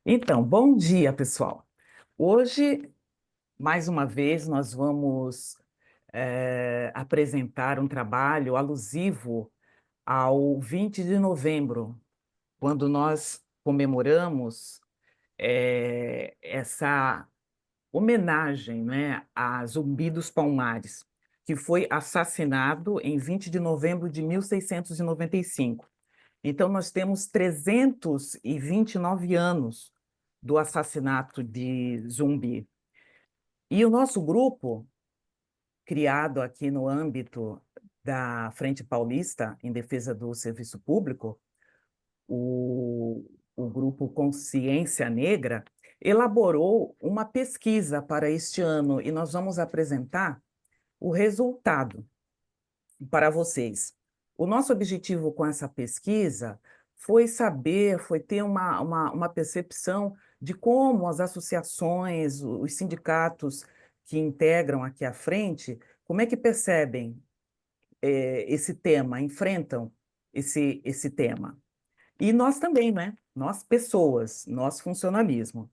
Então, bom dia, pessoal. Hoje, mais uma vez, nós vamos apresentar um trabalho alusivo ao 20 de novembro, quando nós comemoramos essa homenagem, né, a Zumbi dos Palmares, que foi assassinado em 20 de novembro de 1695. Então, nós temos 329 anos do assassinato de Zumbi. E o nosso grupo, criado aqui no âmbito da Frente Paulista em Defesa do Serviço Público, o, o grupo Consciência Negra, elaborou uma pesquisa para este ano e nós vamos apresentar o resultado para vocês. O nosso objetivo com essa pesquisa foi saber, foi ter uma percepção de como as associações, os sindicatos que integram aqui à frente, como é que percebem esse tema, enfrentam esse tema. E nós também, né? Nós pessoas, nós funcionalismo.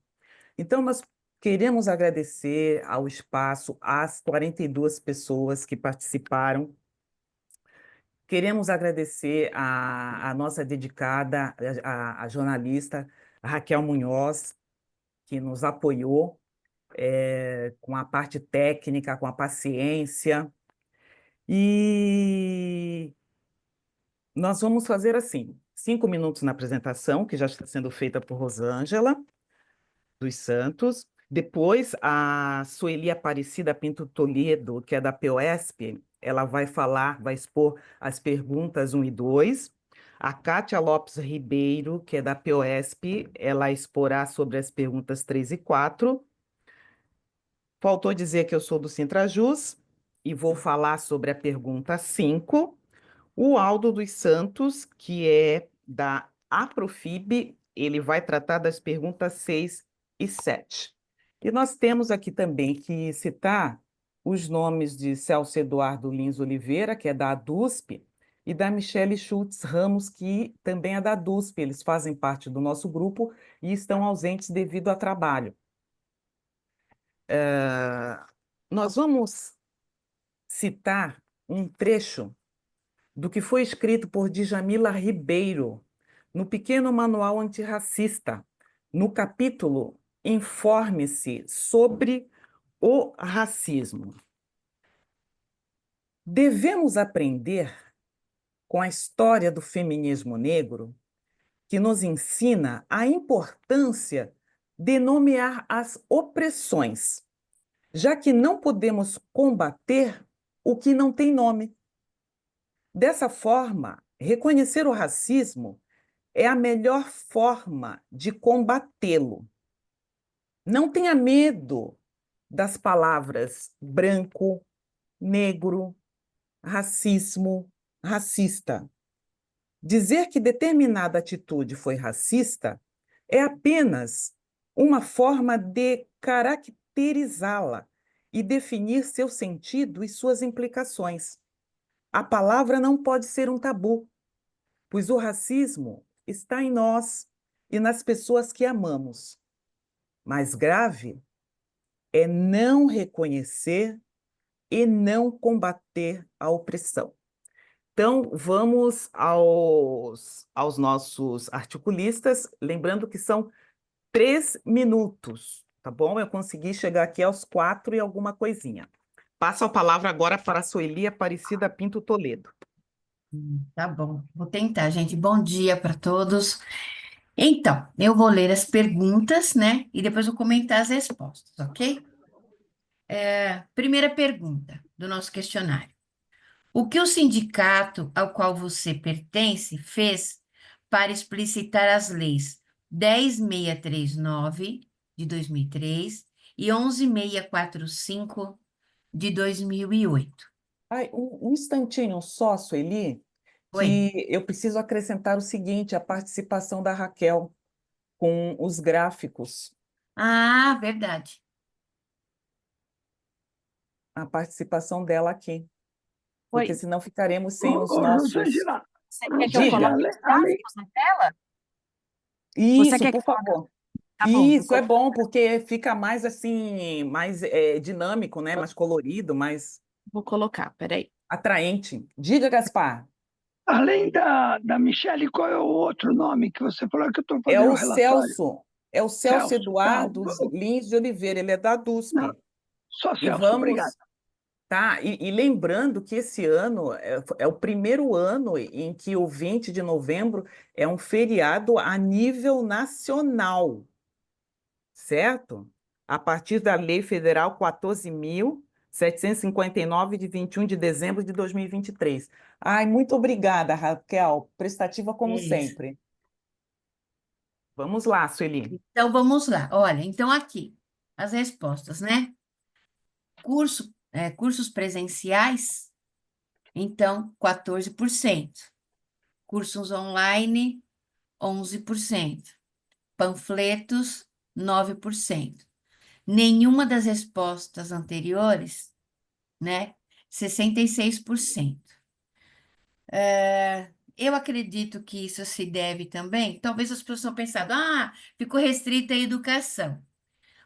Então, nós queremos agradecer ao espaço, às 42 pessoas que participaram. Queremos agradecer a nossa dedicada, a jornalista Raquel Munhoz, que nos apoiou com a parte técnica, com a paciência. E nós vamos fazer assim, 5 minutos na apresentação, que já está sendo feita por Rosângela dos Santos. Depois, a Sueli Aparecida Pinto Toledo, que é da POSP, ela vai falar, vai expor as perguntas 1 e 2. A Kátia Lopes Ribeiro, que é da POSP, ela exporá sobre as perguntas 3 e 4. Faltou dizer que eu sou do Sintrajus e vou falar sobre a pergunta 5. O Aldo dos Santos, que é da Aprofib, ele vai tratar das perguntas 6 e 7. E nós temos aqui também que citar os nomes de Celso Eduardo Lins Oliveira, que é da ADUSP, e da Michele Schultz Ramos, que também é da ADUSP. Eles fazem parte do nosso grupo e estão ausentes devido a trabalho. Nós vamos citar um trecho do que foi escrito por Djamila Ribeiro, no Pequeno Manual Antirracista, no capítulo Informe-se sobre o racismo. Devemos aprender com a história do feminismo negro, que nos ensina a importância de nomear as opressões, já que não podemos combater o que não tem nome. Dessa forma, reconhecer o racismo é a melhor forma de combatê-lo. Não tenha medo das palavras branco, negro, racismo, racista. Dizer que determinada atitude foi racista é apenas uma forma de caracterizá-la e definir seu sentido e suas implicações. A palavra não pode ser um tabu, pois o racismo está em nós e nas pessoas que amamos. Mais grave é não reconhecer e não combater a opressão. Então, vamos aos nossos articulistas, lembrando que são 3 minutos, tá bom? Eu consegui chegar aqui aos 4 e alguma coisinha. Passo a palavra agora para a Sueli Aparecida Pinto Toledo. Tá bom, vou tentar, gente. Bom dia para todos. Então, eu vou ler as perguntas, né? E depois vou comentar as respostas, ok? Primeira pergunta do nosso questionário: o que o sindicato ao qual você pertence fez para explicitar as leis 10.639 de 2003 e 11.645 de 2008? Ai, um instantinho só, Sueli, Oi. que eu preciso acrescentar o seguinte, a participação da Raquel com os gráficos, Ah, verdade. a participação dela aqui, porque Oi. senão ficaremos sem os Ô, nossos... Rosângela, Você quer que eu Rosângela, Diga. coloque os gráficos na tela? Você Isso, quer que por eu coloque? favor. Tá bom, Isso é bom porque fica mais assim, mais dinâmico, né? Mais colorido, mais vou colocar, peraí. atraente. Diga, Gaspar, Além da Michelle, qual é o outro nome que você falou que eu estou é fazendo o o relatório? Celso, é o Celso Celso, tá? Eduardo Lins de Oliveira, ele é da Não, DUSP. só E Celso, obrigado. vamos, tá? E lembrando que esse ano é o primeiro ano em que o 20 de novembro é um feriado a nível nacional, certo? A partir da Lei Federal 14.759, de 21 de dezembro de 2023. Ai, muito obrigada, Raquel. Prestativa como Isso. sempre. Vamos lá, Sueli. Então, vamos lá. Olha, então aqui, as respostas, né? Cursos presenciais, então, 14%. Cursos online, 11%. Panfletos, 9%. Nenhuma das respostas anteriores, né? 66%. Eu acredito que isso se deve também, talvez as pessoas tenham pensado, ficou restrita à educação.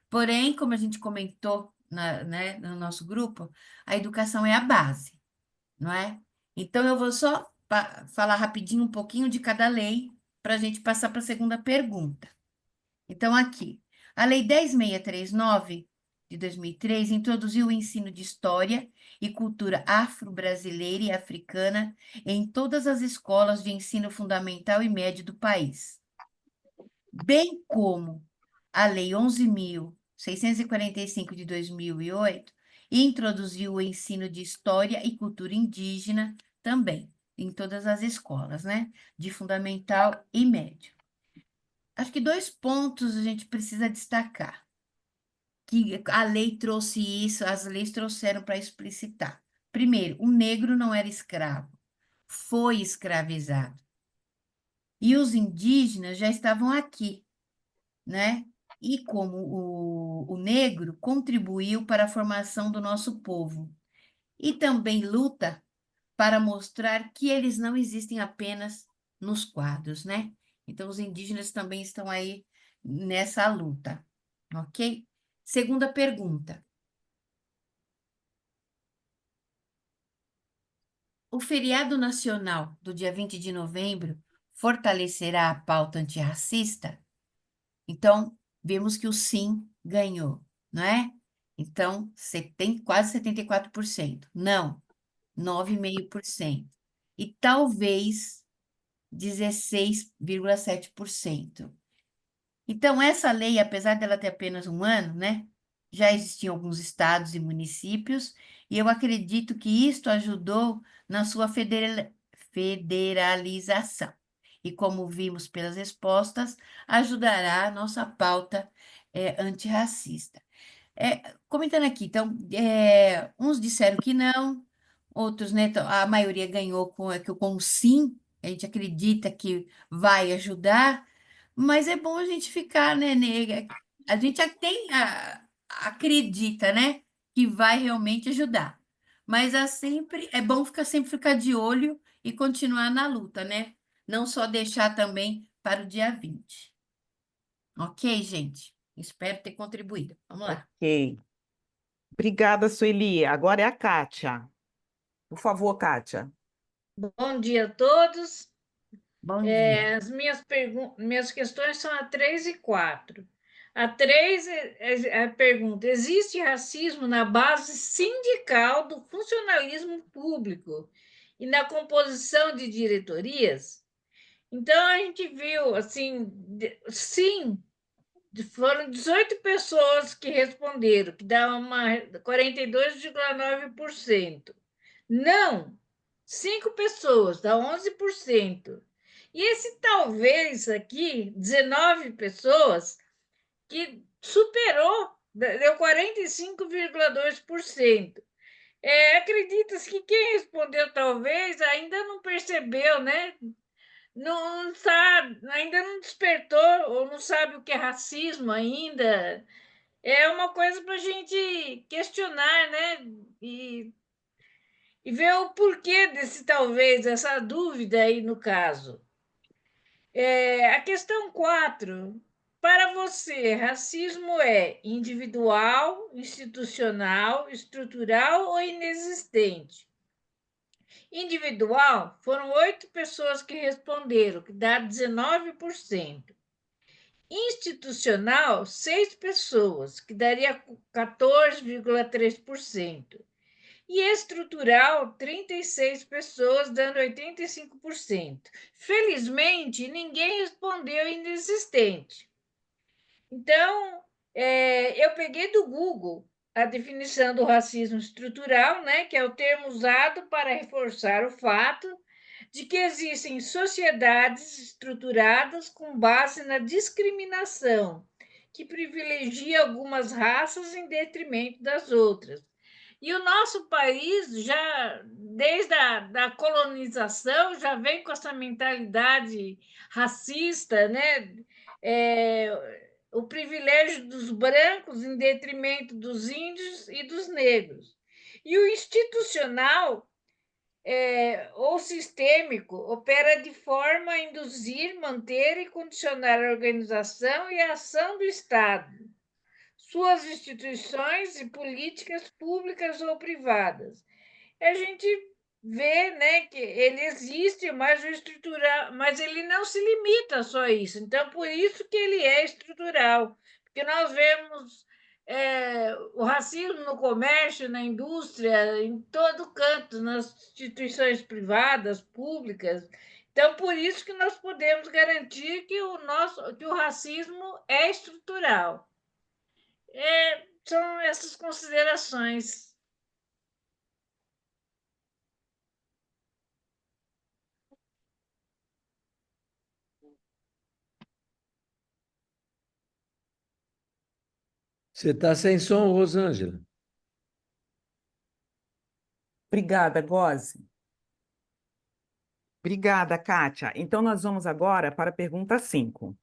Porém, como a gente comentou né, no nosso grupo, a educação é a base, não é? Então, eu vou só falar rapidinho um pouquinho de cada lei para a gente passar para a segunda pergunta. Então, aqui, a Lei 10.639 de 2003 introduziu o ensino de história e cultura afro-brasileira e africana em todas as escolas de ensino fundamental e médio do país, bem como a Lei 11.645 de 2008 introduziu o ensino de história e cultura indígena também em todas as escolas, né, de fundamental e médio. Acho que dois pontos a gente precisa destacar, que a lei trouxe isso, as leis trouxeram para explicitar. Primeiro, o negro não era escravo, foi escravizado. E os indígenas já estavam aqui, né? E como o negro contribuiu para a formação do nosso povo. E também luta para mostrar que eles não existem apenas nos quadros, né? Então, os indígenas também estão aí nessa luta, ok? Segunda pergunta. O feriado nacional do dia 20 de novembro fortalecerá a pauta antirracista? Então, vemos que o sim ganhou, não é? Então, quase 74%. Não, 9,5%. E talvez 16,7%. Então, essa lei, apesar dela ter apenas um ano, né, já existiam alguns estados e municípios, e eu acredito que isto ajudou na sua federalização. E como vimos pelas respostas, ajudará a nossa pauta antirracista. Comentando aqui, então, uns disseram que não, outros, né, a maioria ganhou com sim, a gente acredita que vai ajudar, mas é bom a gente ficar, né, nega? A gente acredita, né, que vai realmente ajudar, mas é bom sempre ficar de olho e continuar na luta, né? Não só deixar também para o dia 20. Ok, gente? Espero ter contribuído. Vamos lá. Ok. Obrigada, Sueli. Agora é a Kátia. Por favor, Kátia. Bom dia a todos. Bom dia. Minhas questões são a 3 e 4. A 3 é a pergunta: existe racismo na base sindical do funcionalismo público e na composição de diretorias? Então, a gente viu, assim, sim, foram 18 pessoas que responderam, que dá 42,9%. Não, 5 pessoas, dá 11%. E esse talvez aqui, 19 pessoas, que superou, deu 45,2%. Acredita-se que quem respondeu talvez ainda não percebeu, né? Não sabe, ainda não despertou ou não sabe o que é racismo ainda. É uma coisa para a gente questionar, né? E ver o porquê desse talvez, essa dúvida aí no caso. A questão 4 Para você, racismo é individual, institucional, estrutural ou inexistente? Individual, foram 8 pessoas que responderam, que dá 19%. Institucional, 6 pessoas, que daria 14,3%. E estrutural, 36 pessoas, dando 85%. Felizmente, ninguém respondeu inexistente. Então, eu peguei do Google a definição do racismo estrutural, né, que é o termo usado para reforçar o fato de que existem sociedades estruturadas com base na discriminação, que privilegia algumas raças em detrimento das outras. E o nosso país, já desde a da colonização, já vem com essa mentalidade racista, né? O privilégio dos brancos em detrimento dos índios e dos negros. E o institucional ou sistêmico opera de forma a induzir, manter e condicionar a organização e a ação do Estado, suas instituições e políticas públicas ou privadas. A gente vê, né, que ele existe, mas o estrutural, mas ele não se limita só a isso. Então, por isso que ele é estrutural, porque nós vemos o racismo no comércio, na indústria, em todo canto, nas instituições privadas, públicas. Então, por isso que nós podemos garantir que o racismo é estrutural. São essas considerações. Você está sem som, Rosângela. Obrigada, Gose. Obrigada, Kátia. Então, nós vamos agora para a pergunta 5.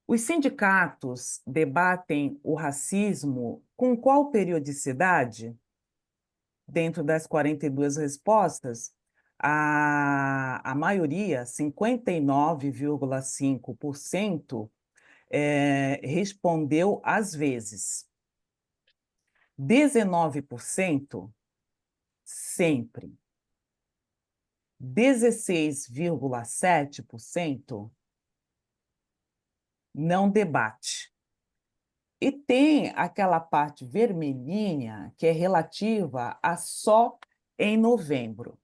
Os sindicatos debatem o racismo com qual periodicidade? Dentro das 42 respostas, a maioria, 59,5%, respondeu às vezes. 19% sempre. 16,7% não debate. E tem aquela parte vermelhinha que é relativa a só em novembro,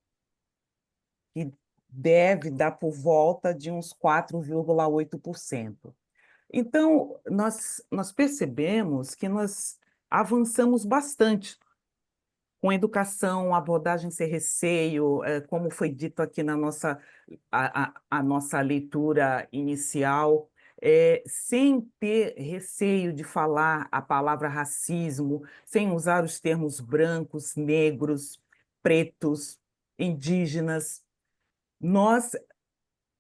que deve dar por volta de uns 4,8%. Então, nós percebemos que nós avançamos bastante com educação, abordagem sem receio, como foi dito aqui na a nossa leitura inicial, sem ter receio de falar a palavra racismo, sem usar os termos brancos, negros, pretos, indígenas. Nós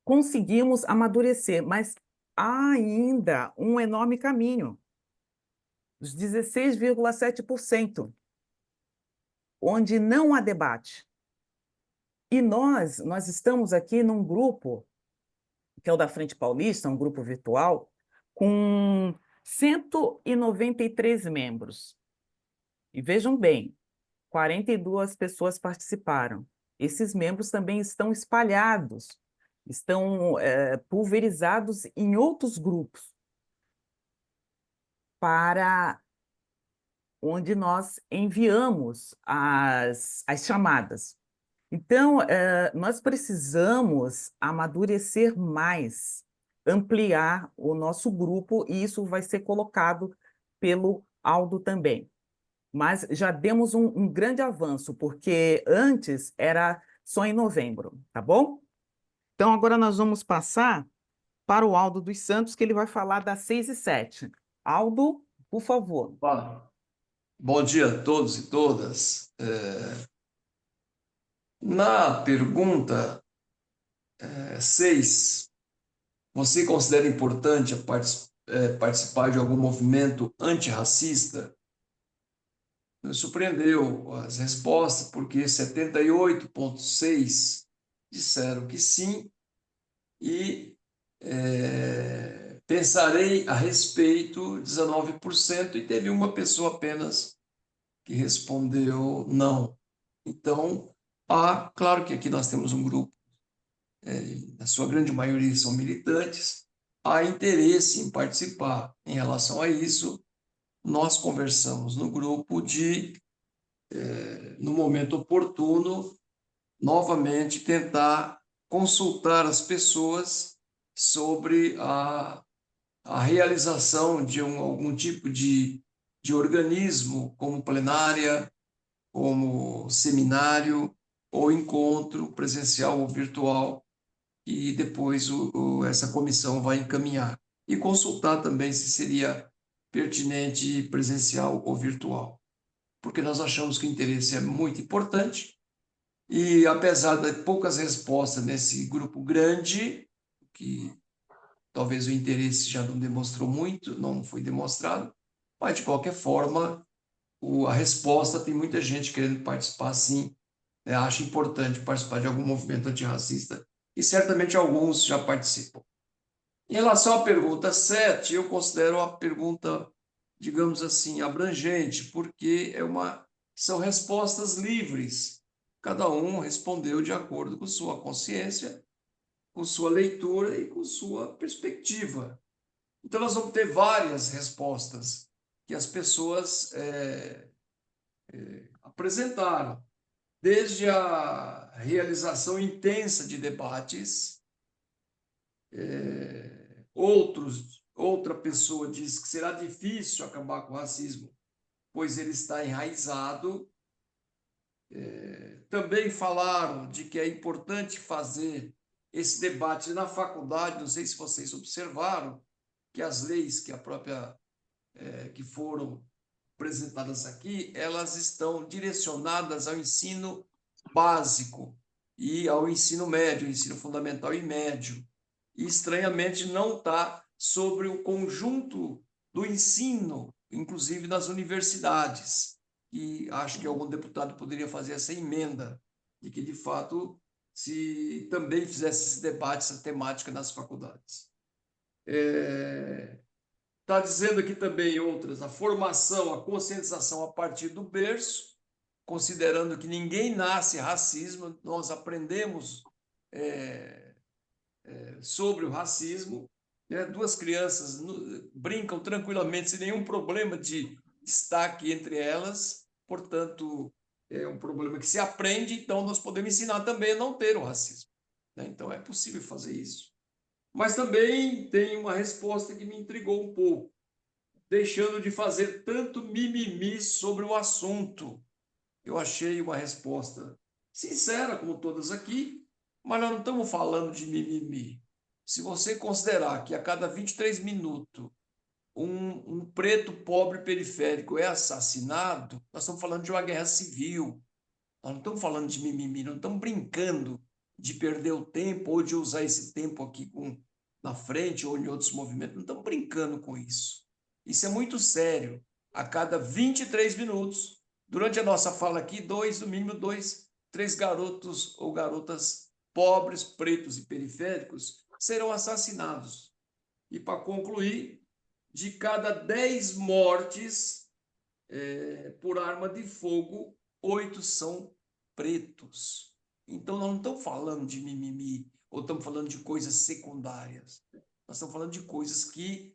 conseguimos amadurecer, mas há ainda um enorme caminho. Os 16,7%. Onde não há debate. E nós estamos aqui num grupo, que é o da Frente Paulista, um grupo virtual, com 193 membros. E vejam bem, 42 pessoas participaram. Esses membros também estão espalhados, estão pulverizados em outros grupos, para onde nós enviamos as chamadas. Então, nós precisamos amadurecer mais, ampliar o nosso grupo, e isso vai ser colocado pelo Aldo também. Mas já demos um grande avanço, porque antes era só em novembro, tá bom? Então, agora nós vamos passar para o Aldo dos Santos, que ele vai falar das 6 e 7. Aldo, por favor. Fala. Bom dia a todos e todas. Na pergunta 6, você considera importante participar de algum movimento antirracista? Me surpreendeu as respostas, porque 78,6% disseram que sim e pensarei a respeito, 19%, e teve uma pessoa apenas que respondeu não. Então, claro que aqui nós temos um grupo, a sua grande maioria são militantes, há interesse em participar. Em relação a isso, nós conversamos no grupo no momento oportuno, novamente tentar consultar as pessoas sobre a realização de algum tipo de organismo, como plenária, como seminário ou encontro presencial ou virtual, e depois essa comissão vai encaminhar. E consultar também se seria pertinente presencial ou virtual, porque nós achamos que o interesse é muito importante e, apesar de poucas respostas nesse grupo grande, que talvez o interesse já não demonstrou muito, não foi demonstrado, mas, de qualquer forma, a resposta tem muita gente querendo participar, sim, né? Acho importante participar de algum movimento antirracista, e certamente alguns já participam. Em relação à pergunta 7, eu considero a pergunta, digamos assim, abrangente, porque são respostas livres. Cada um respondeu de acordo com sua consciência, com sua leitura e com sua perspectiva. Então, nós vamos ter várias respostas que as pessoas apresentaram, desde a realização intensa de debates. Outra pessoa diz que será difícil acabar com o racismo, pois ele está enraizado. Também falaram de que é importante fazer esse debate na faculdade. Não sei se vocês observaram que as leis que foram apresentadas aqui, elas estão direcionadas ao ensino básico e ao ensino médio, ensino fundamental e médio. E, estranhamente, não está sobre o conjunto do ensino, inclusive nas universidades. E acho que algum deputado poderia fazer essa emenda, de que, de fato, se também fizesse esse debate, essa temática nas faculdades. Está dizendo aqui também outras, a formação, a conscientização a partir do berço, considerando que ninguém nasce racismo, nós aprendemos sobre o racismo, né? Duas crianças brincam tranquilamente, sem nenhum problema de destaque entre elas, portanto, é um problema que se aprende, então nós podemos ensinar também a não ter o racismo, né? Então é possível fazer isso. Mas também tem uma resposta que me intrigou um pouco, deixando de fazer tanto mimimi sobre o assunto. Eu achei uma resposta sincera, como todas aqui, mas nós não estamos falando de mimimi. Se você considerar que a cada 23 minutos um preto pobre periférico é assassinado, nós estamos falando de uma guerra civil. Nós não estamos falando de mimimi, não estamos brincando de perder o tempo ou de usar esse tempo aqui na frente ou em outros movimentos. Não estamos brincando com isso. Isso é muito sério. A cada 23 minutos, durante a nossa fala aqui, no mínimo três garotos ou garotas pobres, pretos e periféricos serão assassinados. E, para concluir, de cada 10 mortes por arma de fogo, 8 são pretos. Então, nós não estamos falando de mimimi, ou estamos falando de coisas secundárias. Nós estamos falando de coisas que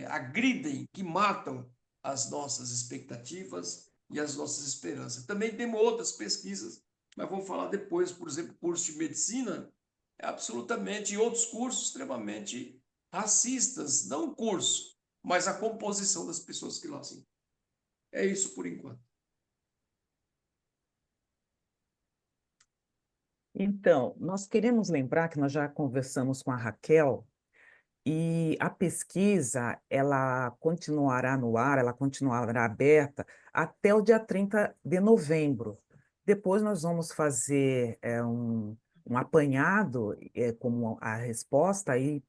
agridem, que matam as nossas expectativas e as nossas esperanças. Também temos outras pesquisas, mas vou falar depois. Por exemplo, curso de medicina é absolutamente, e outros cursos extremamente racistas, não o curso, mas a composição das pessoas que lá se encontram. É isso por enquanto. Então, nós queremos lembrar que nós já conversamos com a Raquel e a pesquisa, ela continuará no ar, ela continuará aberta até o dia 30 de novembro. Depois nós vamos fazer um apanhado como a resposta e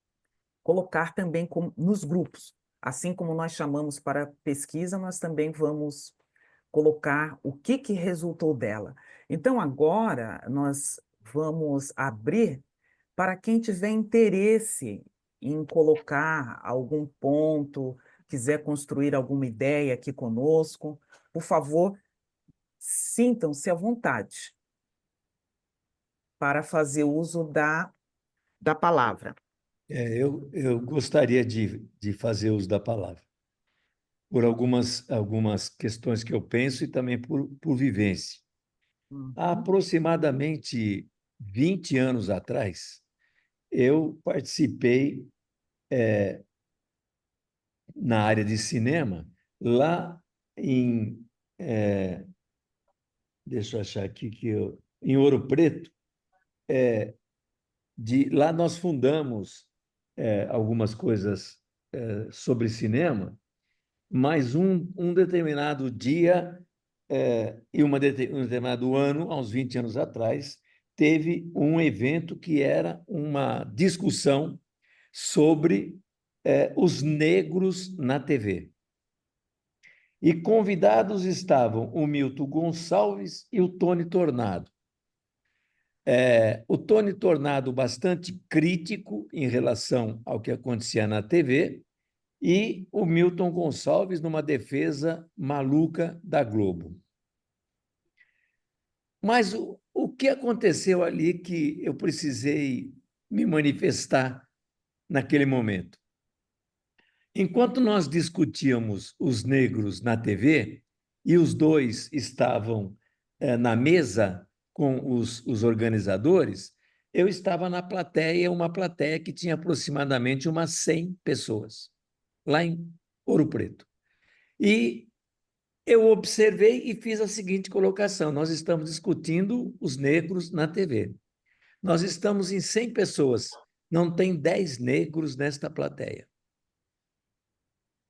colocar também nos grupos. Assim como nós chamamos para pesquisa, nós também vamos colocar o que resultou dela. Então, agora, nós vamos abrir para quem tiver interesse em colocar algum ponto, quiser construir alguma ideia aqui conosco, por favor, sintam-se à vontade para fazer uso da palavra. Eu gostaria de fazer uso da palavra, por algumas questões que eu penso e também por vivência. Há aproximadamente 20 anos atrás, eu participei na área de cinema, lá em, deixa eu achar aqui, em Ouro Preto. Lá nós fundamos algumas coisas sobre cinema, mas um determinado dia e um determinado ano, há uns 20 anos atrás, teve um evento que era uma discussão sobre os negros na TV. E convidados estavam o Milton Gonçalves e o Tony Tornado. O Tony Tornado bastante crítico em relação ao que acontecia na TV, e o Milton Gonçalves numa defesa maluca da Globo. Mas o que aconteceu ali que eu precisei me manifestar naquele momento? Enquanto nós discutíamos os negros na TV, e os dois estavam na mesa com os organizadores, eu estava na plateia, uma plateia que tinha aproximadamente umas 100 pessoas, lá em Ouro Preto. E eu observei e fiz a seguinte colocação: nós estamos discutindo os negros na TV. Nós estamos em 100 pessoas, não tem 10 negros nesta plateia.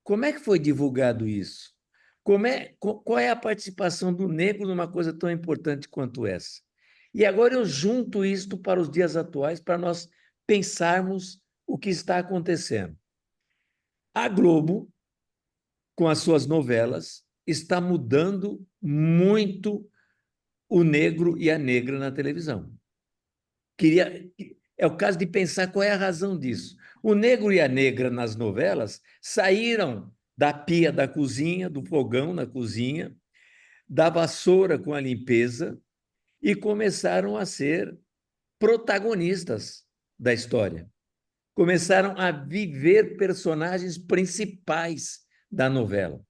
Como é que foi divulgado isso? Qual é a participação do negro numa coisa tão importante quanto essa? E agora eu junto isto para os dias atuais, para nós pensarmos o que está acontecendo. A Globo, com as suas novelas, está mudando muito o negro e a negra na televisão. É o caso de pensar qual é a razão disso. O negro e a negra nas novelas saíram da pia da cozinha, do fogão na cozinha, da vassoura com a limpeza, e começaram a ser protagonistas da história. Começaram a viver personagens principais da novela.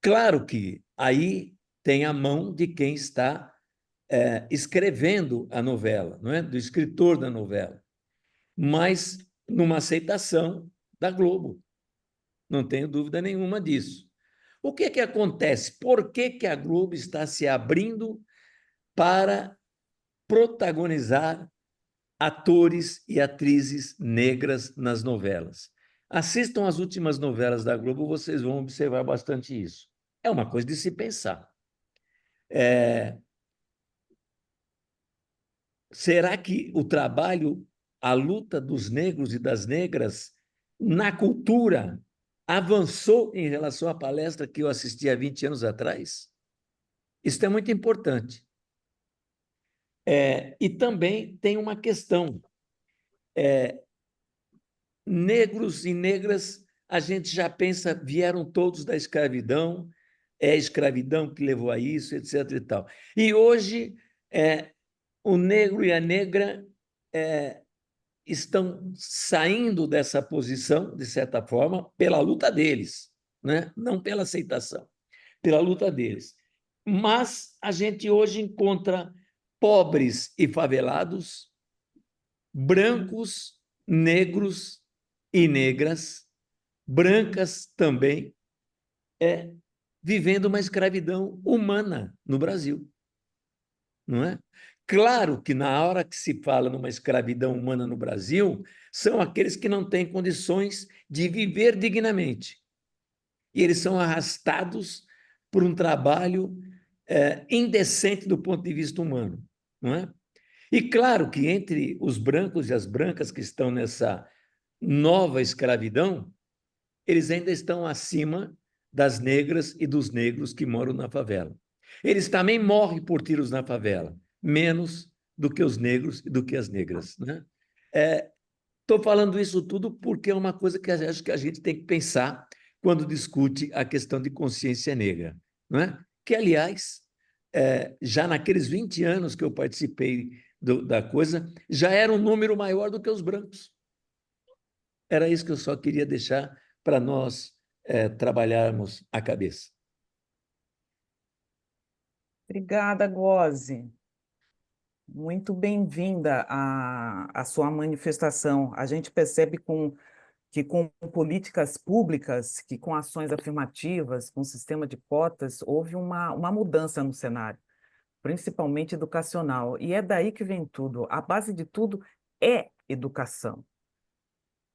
Claro que aí tem a mão de quem está escrevendo a novela, não é? Do escritor da novela, mas numa aceitação da Globo. Não tenho dúvida nenhuma disso. O que que acontece? Por que que a Globo está se abrindo para protagonizar atores e atrizes negras nas novelas? Assistam as últimas novelas da Globo, vocês vão observar bastante isso. É uma coisa de se pensar. Será que o trabalho, a luta dos negros e das negras na cultura avançou em relação à palestra que eu assisti há 20 anos atrás? Isso é muito importante. E também tem uma questão. Negros e negras, a gente já pensa, vieram todos da escravidão, é a escravidão que levou a isso, etc. e tal. E hoje, o negro e a negra estão saindo dessa posição, de certa forma, pela luta deles, né? Não pela aceitação, pela luta deles. Mas a gente hoje encontra pobres e favelados, brancos, negros e negras, brancas também, vivendo uma escravidão humana no Brasil, não é? Claro que na hora que se fala numa escravidão humana no Brasil, são aqueles que não têm condições de viver dignamente. E eles são arrastados por um trabalho indecente do ponto de vista humano, não é? E claro que entre os brancos e as brancas que estão nessa nova escravidão, eles ainda estão acima das negras e dos negros que moram na favela. Eles também morrem por tiros na favela, menos do que os negros e do que as negras, né? Estou falando isso tudo porque é uma coisa que acho que a gente tem que pensar quando discute a questão de consciência negra, não é? Que, aliás, já naqueles 20 anos que eu participei da coisa, já era um número maior do que os brancos. Era isso que eu só queria deixar para nós trabalharmos a cabeça. Obrigada, Gozi. Muito bem-vinda à sua manifestação. A gente percebe que com políticas públicas, que com ações afirmativas, com sistema de cotas, houve uma mudança no cenário, principalmente educacional. E é daí que vem tudo. A base de tudo é educação.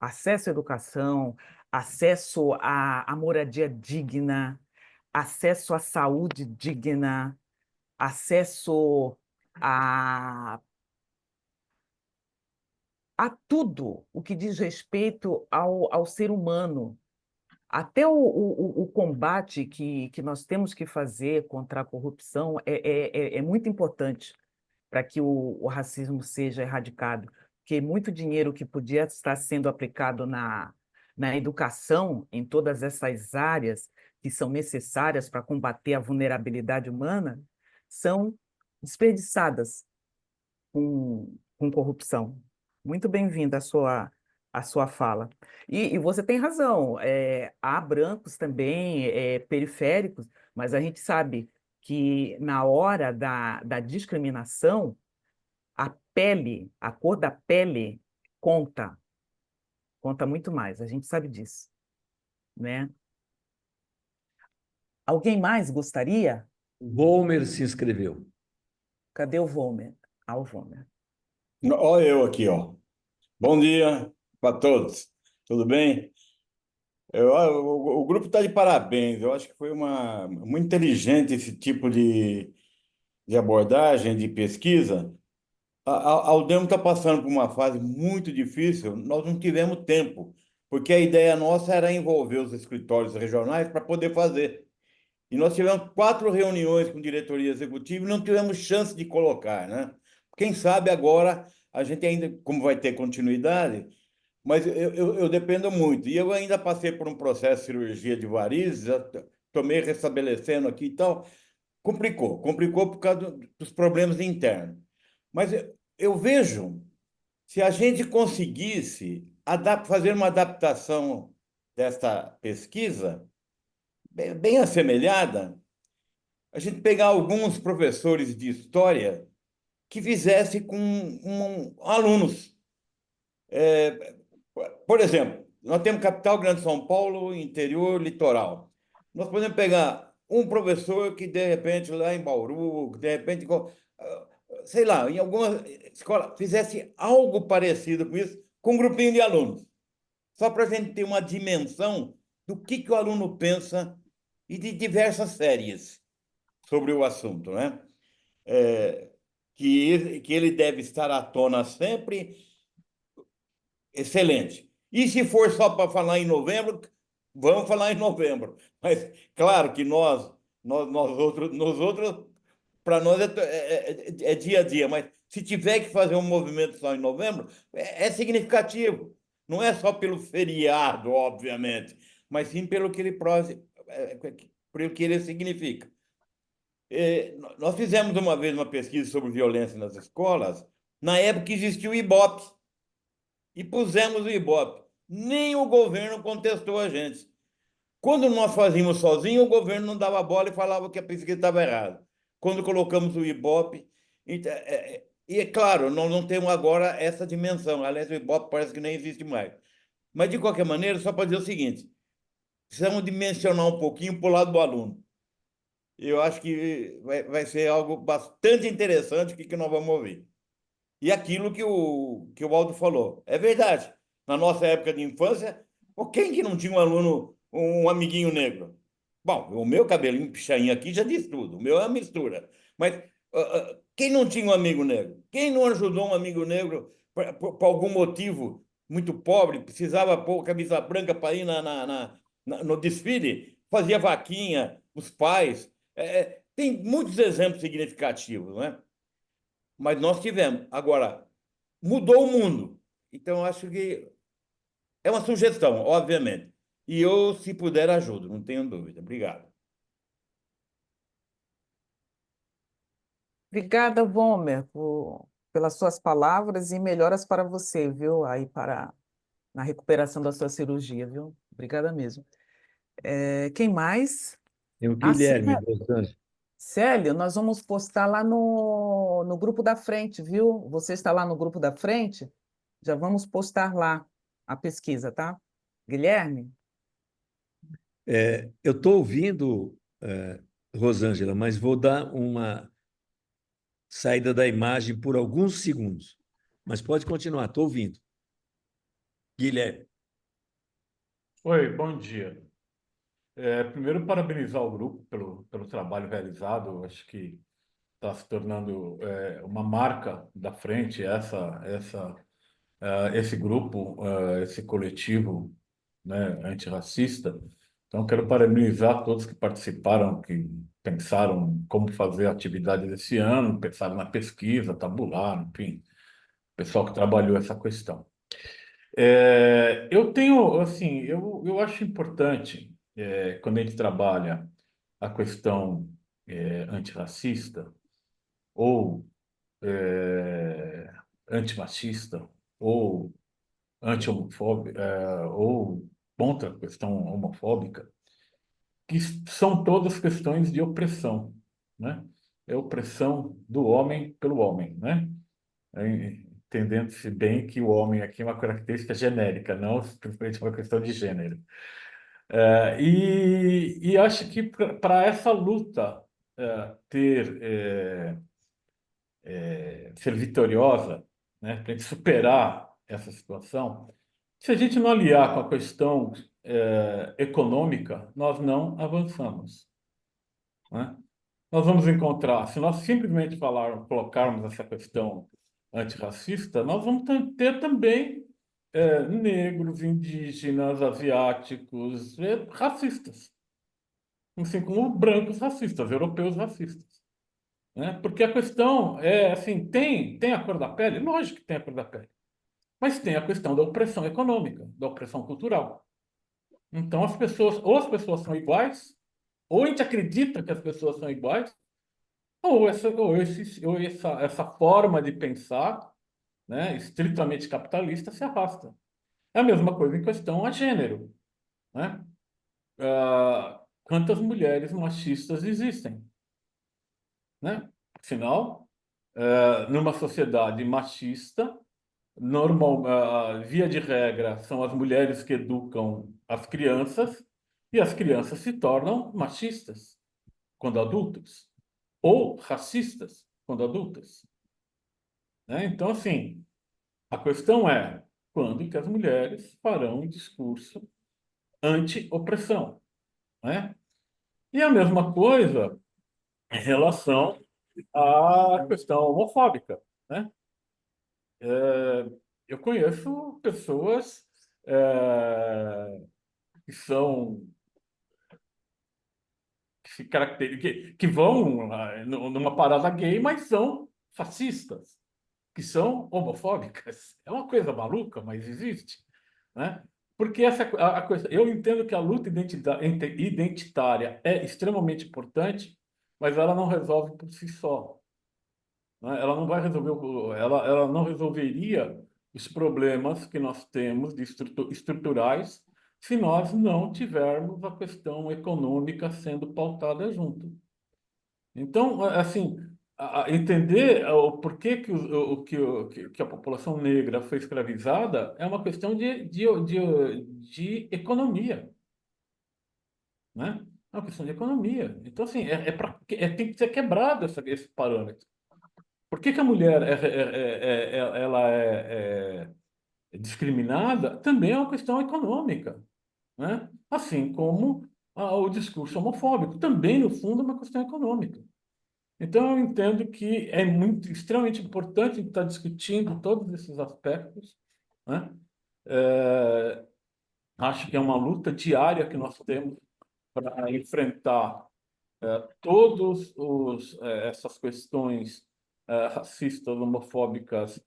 Acesso à educação, acesso à moradia digna, acesso à saúde digna, acesso a tudo o que diz respeito ao ser humano. Até o combate que nós temos que fazer contra a corrupção é muito importante para que o racismo seja erradicado, porque muito dinheiro que podia estar sendo aplicado na educação, em todas essas áreas que são necessárias para combater a vulnerabilidade humana, são desperdiçadas com corrupção. Muito bem-vinda a sua fala. E você tem razão, há brancos também, periféricos, mas a gente sabe que na hora da discriminação, a pele, a cor da pele conta muito mais, a gente sabe disso, né? Alguém mais gostaria? Volmer se inscreveu. Cadê o Volmer? Ah, o Volmer. Olha eu aqui, ó. Bom dia para todos. Tudo bem? O grupo está de parabéns. Eu acho que foi muito inteligente esse tipo de abordagem, de pesquisa. A Aldemo está passando por uma fase muito difícil. Nós não tivemos tempo, porque a ideia nossa era envolver os escritórios regionais para poder fazer. E nós tivemos 4 reuniões com diretoria executiva e não tivemos chance de colocar, né? Quem sabe agora a gente ainda, como vai ter continuidade, mas eu dependo muito. E eu ainda passei por um processo de cirurgia de varizes, estou meio restabelecendo aqui e tal. Complicou por causa dos problemas internos. Mas eu vejo, se a gente conseguisse fazer uma adaptação desta pesquisa, bem assemelhada, a gente pegar alguns professores de história que fizesse com alunos. Por exemplo, nós temos capital, Grande São Paulo, interior, litoral. Nós podemos pegar um professor que, de repente, lá em Bauru, de repente, sei lá, em alguma escola, fizesse algo parecido com isso, com um grupinho de alunos. Só para a gente ter uma dimensão do que o aluno pensa e de diversas séries sobre o assunto, né? Que ele deve estar à tona sempre, excelente. E se for só para falar em novembro, vamos falar em novembro. Mas, claro que nós outros, para nós é dia a dia, mas se tiver que fazer um movimento só em novembro, é significativo. Não é só pelo feriado, obviamente, mas sim pelo que pelo que ele significa. Nós fizemos uma vez uma pesquisa sobre violência nas escolas, na época que existia o Ibope, e pusemos o Ibope. Nem o governo contestou a gente. Quando nós fazíamos sozinhos, o governo não dava bola e falava que a pesquisa estava errada. Quando colocamos o Ibope... E é claro, nós não temos agora essa dimensão. Aliás, o Ibope parece que nem existe mais. Mas, de qualquer maneira, só para dizer o seguinte, precisamos dimensionar um pouquinho para o lado do aluno. Eu acho que vai ser algo bastante interessante que nós vamos ouvir. E aquilo que o Aldo falou, é verdade. Na nossa época de infância, quem que não tinha um aluno, um amiguinho negro? Bom, o meu cabelinho pichainho aqui já diz tudo, o meu é uma mistura. Mas quem não tinha um amigo negro? Quem não ajudou um amigo negro por algum motivo muito pobre, precisava pôr camisa branca para ir no desfile, fazia vaquinha, os pais. Tem muitos exemplos significativos, né? Mas nós tivemos. Agora, mudou o mundo. Então, acho que é uma sugestão, obviamente. E eu, se puder, ajudo, não tenho dúvida. Obrigado. Obrigada, Vomer, pelas suas palavras e melhoras para você, viu? Aí na recuperação da sua cirurgia, viu? Obrigada mesmo. Quem mais? Tem o Ah, Guilherme, Rosângela. Célio, nós vamos postar lá no grupo da frente, viu? Você está lá no grupo da frente? Já vamos postar lá a pesquisa, tá? Guilherme? Eu estou ouvindo, Rosângela, mas vou dar uma saída da imagem por alguns segundos. Mas pode continuar, estou ouvindo. Guilherme. Oi, bom dia. Primeiro, parabenizar o grupo pelo trabalho realizado. Acho que está se tornando uma marca da frente esse grupo, esse coletivo, né, antirracista. Então, quero parabenizar todos que participaram, que pensaram como fazer a atividade desse ano, pensaram na pesquisa, tabularam, enfim, pessoal que trabalhou essa questão. Eu tenho, assim, eu acho importante, quando a gente trabalha a questão antirracista, ou antimachista, ou anti-homofóbica, ou contra a questão homofóbica, que são todas questões de opressão, né? É opressão do homem pelo homem, né? Entendendo-se bem que o homem aqui é uma característica genérica, não simplesmente uma questão de gênero. E acho que para essa luta ser vitoriosa, né, para a gente superar essa situação, se a gente não aliar com a questão econômica, nós não avançamos, né? Nós vamos encontrar, se nós simplesmente colocarmos essa questão antirracista, nós vamos ter também negros, indígenas, asiáticos, racistas, assim como brancos racistas, europeus racistas, né? Porque a questão é assim, tem a cor da pele? Lógico que tem a cor da pele, mas tem a questão da opressão econômica, da opressão cultural. Então ou as pessoas são iguais, ou a gente acredita que as pessoas são iguais, essa forma de pensar, né, estritamente capitalista se arrasta. É a mesma coisa em questão a gênero, né? Quantas mulheres machistas existem, né? Afinal, numa sociedade machista, via de regra, são as mulheres que educam as crianças e as crianças se tornam machistas quando adultos ou racistas quando adultas, né? Então, assim, a questão é quando que as mulheres farão um discurso anti-opressão, né? E a mesma coisa em relação à questão homofóbica, né? Eu conheço pessoas que são que vão numa parada gay, mas são fascistas, que são homofóbicas. É uma coisa maluca, mas existe, né? Porque a coisa, eu entendo que a luta identitária é extremamente importante, mas ela não resolve por si só, né? Ela não vai resolver, ela não resolveria os problemas que nós temos de estruturais se nós não tivermos a questão econômica sendo pautada junto. Então, assim, entender o porquê que a população negra foi escravizada é uma questão de economia, né? É uma questão de economia. Então, assim, tem que ser quebrado esse parâmetro. Por que a mulher ela é discriminada? Também é uma questão econômica, né? Assim como o discurso homofóbico, também, no fundo, é uma questão econômica. Então, eu entendo que é extremamente importante estar discutindo todos esses aspectos, né? Acho que é uma luta diária que nós temos para enfrentar todos essas questões racistas, homofóbicas,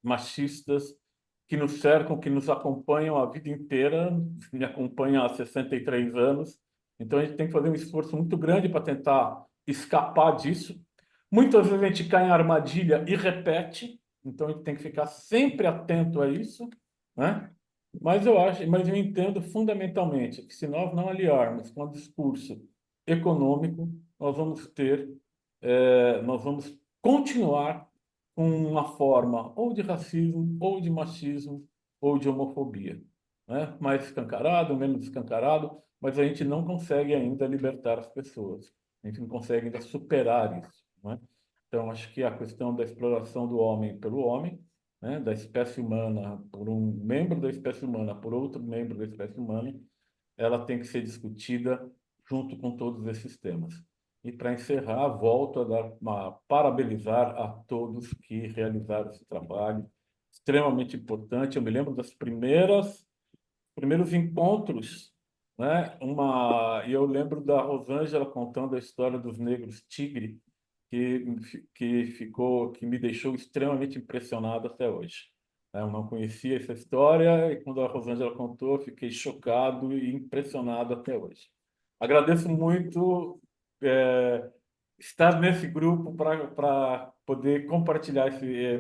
machistas que nos cercam, que nos acompanham a vida inteira, me acompanham há 63 anos. Então, a gente tem que fazer um esforço muito grande para tentar escapar disso. Muitas vezes a gente cai em armadilha e repete, então a gente tem que ficar sempre atento a isso, né? Mas eu entendo fundamentalmente que se nós não aliarmos com o discurso econômico, nós vamos continuar com uma forma ou de racismo, ou de machismo, ou de homofobia, né? Mais escancarado, menos escancarado, mas a gente não consegue ainda libertar as pessoas. A gente não consegue ainda superar isso, né? Então, acho que a questão da exploração do homem pelo homem, né, da espécie humana por um membro da espécie humana por outro membro da espécie humana, ela tem que ser discutida junto com todos esses temas. E para encerrar, volto a parabenizar a todos que realizaram esse trabalho, extremamente importante. Eu me lembro dos primeiros encontros, né? E eu lembro da Rosângela contando a história dos negros tigre, que me deixou extremamente impressionado até hoje. Eu não conhecia essa história e quando a Rosângela contou, eu fiquei chocado e impressionado até hoje. Agradeço muito estar nesse grupo para poder compartilhar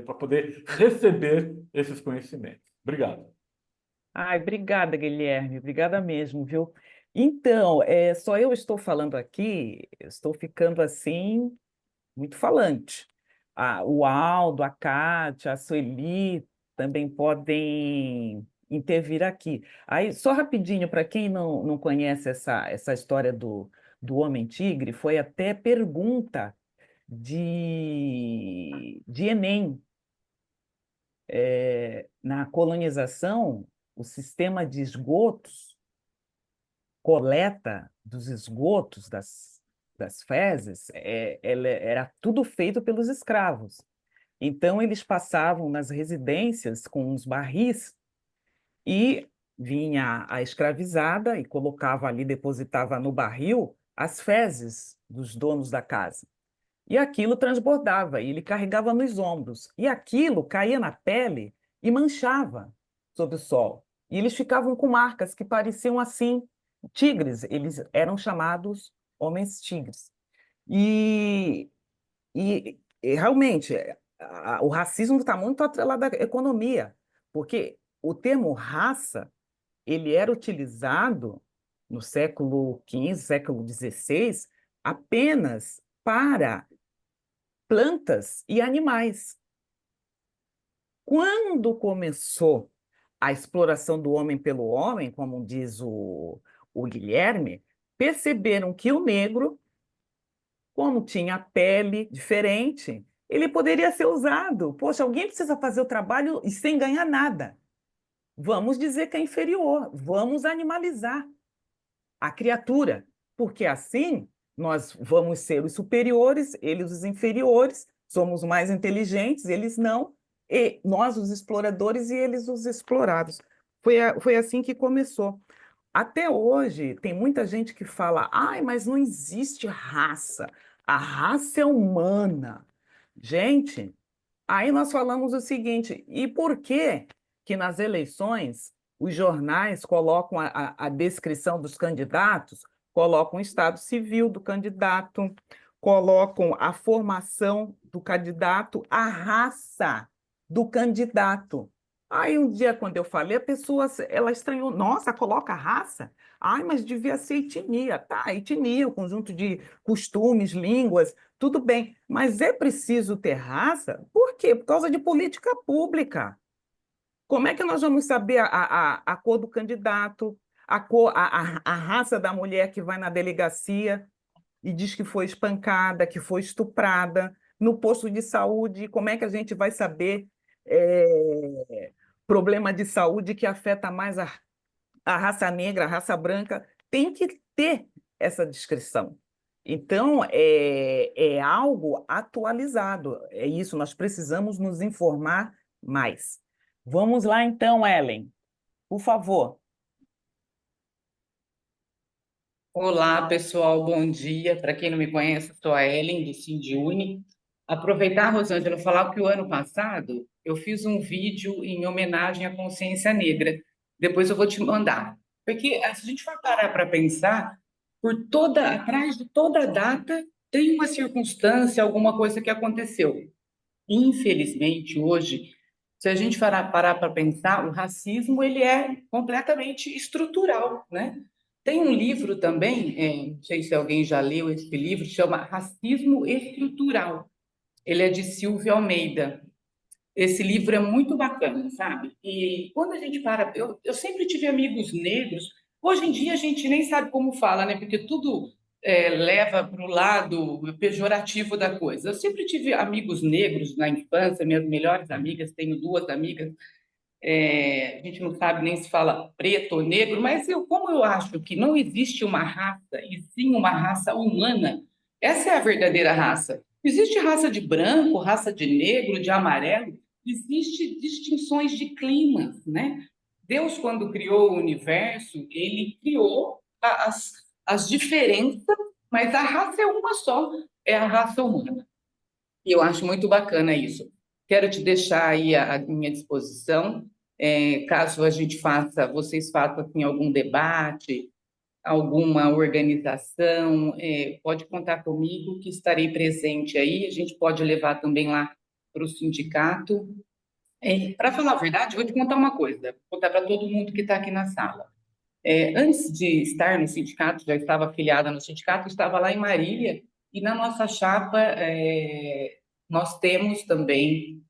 para poder receber esses conhecimentos. Obrigado. Ai, obrigada, Guilherme, obrigada mesmo, viu? Então, só eu estou falando aqui, eu estou ficando assim, muito falante. O Aldo, a Kátia, a Sueli também podem intervir aqui. Aí, só rapidinho, para quem não conhece essa história do Homem-Tigre, foi até pergunta de Enem. Na colonização, o sistema de esgotos, coleta dos esgotos das fezes, era tudo feito pelos escravos. Então, eles passavam nas residências com uns barris e vinha a escravizada e colocava ali, depositava no barril as fezes dos donos da casa. E aquilo transbordava, e ele carregava nos ombros. E aquilo caía na pele e manchava sob o sol. E eles ficavam com marcas que pareciam assim, tigres. Eles eram chamados homens tigres. E realmente, o racismo está muito atrelado à economia, porque o termo raça, ele era utilizado no século XV, século XVI, apenas para plantas e animais. Quando começou a exploração do homem pelo homem, como diz o Guilherme, perceberam que o negro, como tinha pele diferente, ele poderia ser usado. Poxa, alguém precisa fazer o trabalho e sem ganhar nada. Vamos dizer que é inferior, vamos animalizar a criatura, porque assim nós vamos ser os superiores, eles os inferiores, somos mais inteligentes, eles não, e nós os exploradores e eles os explorados. Foi assim que começou. Até hoje, tem muita gente que fala, ai, mas não existe raça, a raça é humana. Gente, aí nós falamos o seguinte, e por que que nas eleições os jornais colocam a descrição dos candidatos, colocam o estado civil do candidato, colocam a formação do candidato, a raça do candidato. Aí um dia, quando eu falei, a pessoa ela estranhou, nossa, coloca a raça? Ai, mas devia ser etnia. Tá, etnia, o conjunto de costumes, línguas, tudo bem, mas é preciso ter raça? Por quê? Por causa de política pública. Como é que nós vamos saber a cor do candidato, a raça da mulher que vai na delegacia e diz que foi espancada, que foi estuprada, no posto de saúde? Como é que a gente vai saber problema de saúde que afeta mais a raça negra, a raça branca? Tem que ter essa descrição. Então, é algo atualizado. É isso, nós precisamos nos informar mais. Vamos lá, então, Ellen, por favor. Olá, pessoal, bom dia. Para quem não me conhece, sou a Ellen, do Sindiune. Aproveitar, Rosângela, falar que o ano passado eu fiz um vídeo em homenagem à consciência negra. Depois eu vou te mandar. Porque se a gente for parar para pensar, atrás de toda data tem uma circunstância, alguma coisa que aconteceu. Infelizmente, hoje, se a gente parar para pensar, o racismo ele é completamente estrutural, né? Tem um livro também, não sei se alguém já leu esse livro, chama Racismo Estrutural. Ele é de Silvia Almeida. Esse livro é muito bacana, sabe? E quando a gente eu sempre tive amigos negros. Hoje em dia a gente nem sabe como fala, né? Porque tudo leva para o lado pejorativo da coisa. Eu sempre tive amigos negros na infância, minhas melhores amigas, tenho 2 amigas. A gente não sabe nem se fala preto ou negro, mas como eu acho que não existe uma raça, e sim uma raça humana, essa é a verdadeira raça. Existe raça de branco, raça de negro, de amarelo, existe distinções de climas, né? Deus, quando criou o universo, ele criou as diferenças, mas a raça é uma só, é a raça humana. E eu acho muito bacana isso. Quero te deixar aí à minha disposição, caso vocês façam assim, algum debate, alguma organização, pode contar comigo que estarei presente aí. A gente pode levar também lá para o sindicato. Para falar a verdade, vou te contar uma coisa, vou contar para todo mundo que está aqui na sala. Antes de estar no sindicato, já estava afiliada no sindicato, estava lá em Marília, e na nossa chapa nós temos também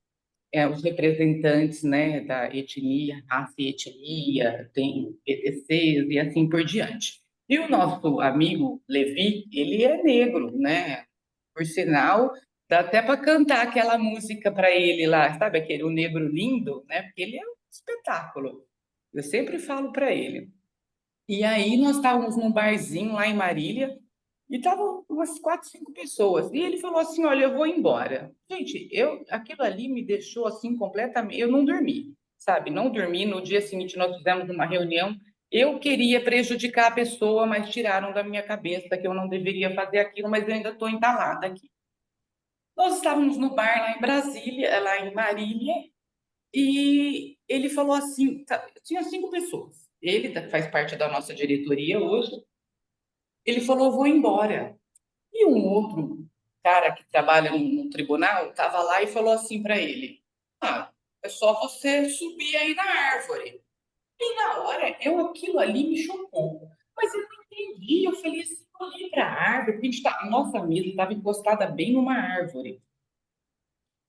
os representantes, né, da etnia, raça e etnia, tem PTCs e assim por diante. E o nosso amigo Levi, ele é negro, né? Por sinal, dá até para cantar aquela música para ele lá, sabe aquele O Negro Lindo, né? Porque ele é um espetáculo. Eu sempre falo para ele. E aí nós estávamos num barzinho lá em Marília e estavam umas 4, 5 pessoas. E ele falou assim: olha, eu vou embora. Gente, aquilo ali me deixou assim completamente. Eu não dormi, sabe? Não dormi. No dia seguinte nós fizemos uma reunião. Eu queria prejudicar a pessoa, mas tiraram da minha cabeça que eu não deveria fazer aquilo, mas eu ainda estou entalada aqui. Nós estávamos no bar lá em Brasília, lá em Marília, e ele falou assim: tinha 5 pessoas. Ele faz parte da nossa diretoria hoje. Ele falou: eu vou embora. E um outro cara que trabalha no tribunal estava lá e falou assim para ele: ah, é só você subir aí na árvore. E na hora, aquilo ali me chocou. Mas eu não entendi. Eu falei assim: eu olhei para a árvore, porque a nossa mesa estava encostada bem numa árvore.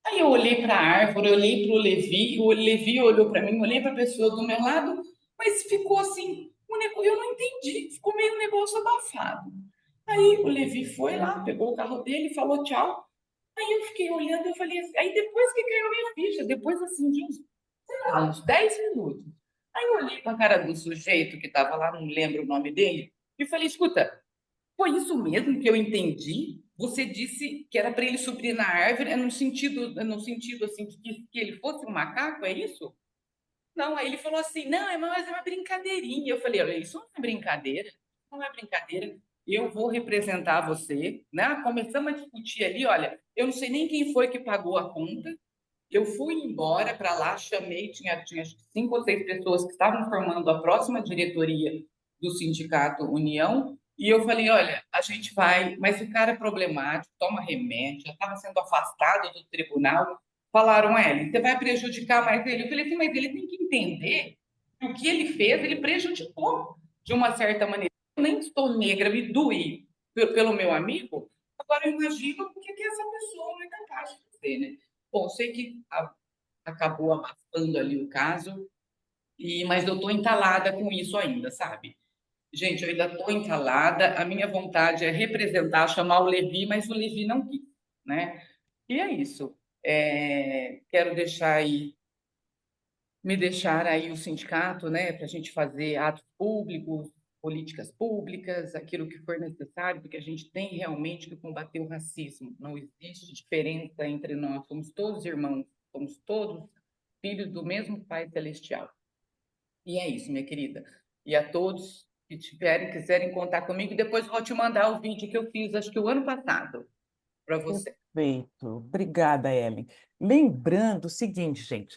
Aí eu olhei para a árvore, eu olhei para o Levi olhou para mim, olhei para a pessoa do meu lado, mas ficou assim, eu não entendi, ficou meio um negócio abafado. Aí o Levi foi lá, pegou o carro dele, falou tchau. Aí eu fiquei olhando, eu falei assim, aí depois que caiu a minha ficha, depois assim de uns, sei lá, uns 10 minutos. Aí eu olhei para a cara do sujeito que estava lá, não lembro o nome dele, e falei: escuta, foi isso mesmo que eu entendi? Você disse que era para ele subir na árvore, no sentido assim, que ele fosse um macaco, é isso? Não, aí ele falou assim: não, mas é uma brincadeirinha. Eu falei: olha, isso não é brincadeira, não é brincadeira. Eu vou representar você, né? Começamos a discutir ali, olha, eu não sei nem quem foi que pagou a conta. Eu fui embora para lá, chamei, tinha 5 ou 6 pessoas que estavam formando a próxima diretoria do Sindicato União, e eu falei: olha, a gente vai, mas o cara é problemático, toma remédio, já estava sendo afastado do tribunal. Falaram: você vai prejudicar mais ele. Eu falei assim: mas ele tem que entender que o que ele fez, ele prejudicou de uma certa maneira. Eu nem estou negra, me doí pelo meu amigo, agora eu imagino o que essa pessoa não é capaz de fazer, né? Bom, sei que acabou abafando ali o caso, mas eu estou entalada com isso ainda, sabe? Gente, eu ainda estou entalada. A minha vontade é representar, chamar o Levi, mas o Levi não quis, né? E é isso. Quero me deixar aí o sindicato, né, para a gente fazer atos públicos, políticas públicas, aquilo que for necessário, porque a gente tem realmente que combater o racismo. Não existe diferença entre nós, somos todos irmãos, somos todos filhos do mesmo Pai Celestial. E é isso, minha querida. E a todos que quiserem contar comigo, depois eu vou te mandar o vídeo que eu fiz, acho que o ano passado, para você. Perfeito. Obrigada, Ellen. Lembrando o seguinte, gente,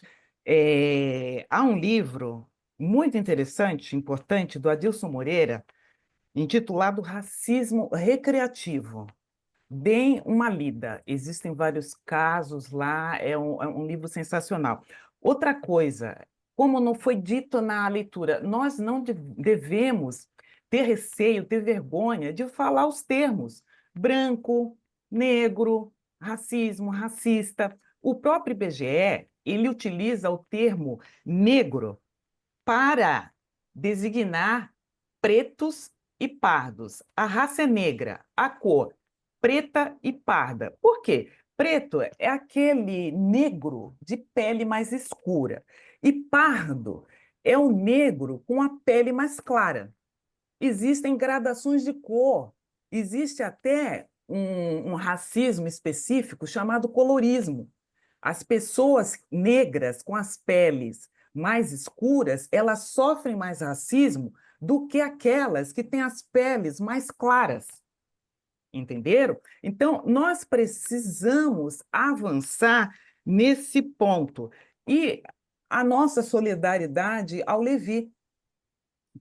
há um livro muito interessante, importante, do Adilson Moreira, intitulado Racismo Recreativo. Deem uma lida. Existem vários casos lá, é um livro sensacional. Outra coisa, como não foi dito na leitura, nós não devemos ter receio, ter vergonha de falar os termos branco, negro, racismo, racista. O próprio IBGE, ele utiliza o termo negro para designar pretos e pardos. A raça é negra, a cor preta e parda. Por quê? Preto é aquele negro de pele mais escura e pardo é o negro com a pele mais clara. Existem gradações de cor, existe até um racismo específico chamado colorismo. As pessoas negras com as peles mais escuras, elas sofrem mais racismo do que aquelas que têm as peles mais claras. Entenderam? Então, nós precisamos avançar nesse ponto. E a nossa solidariedade ao Levi,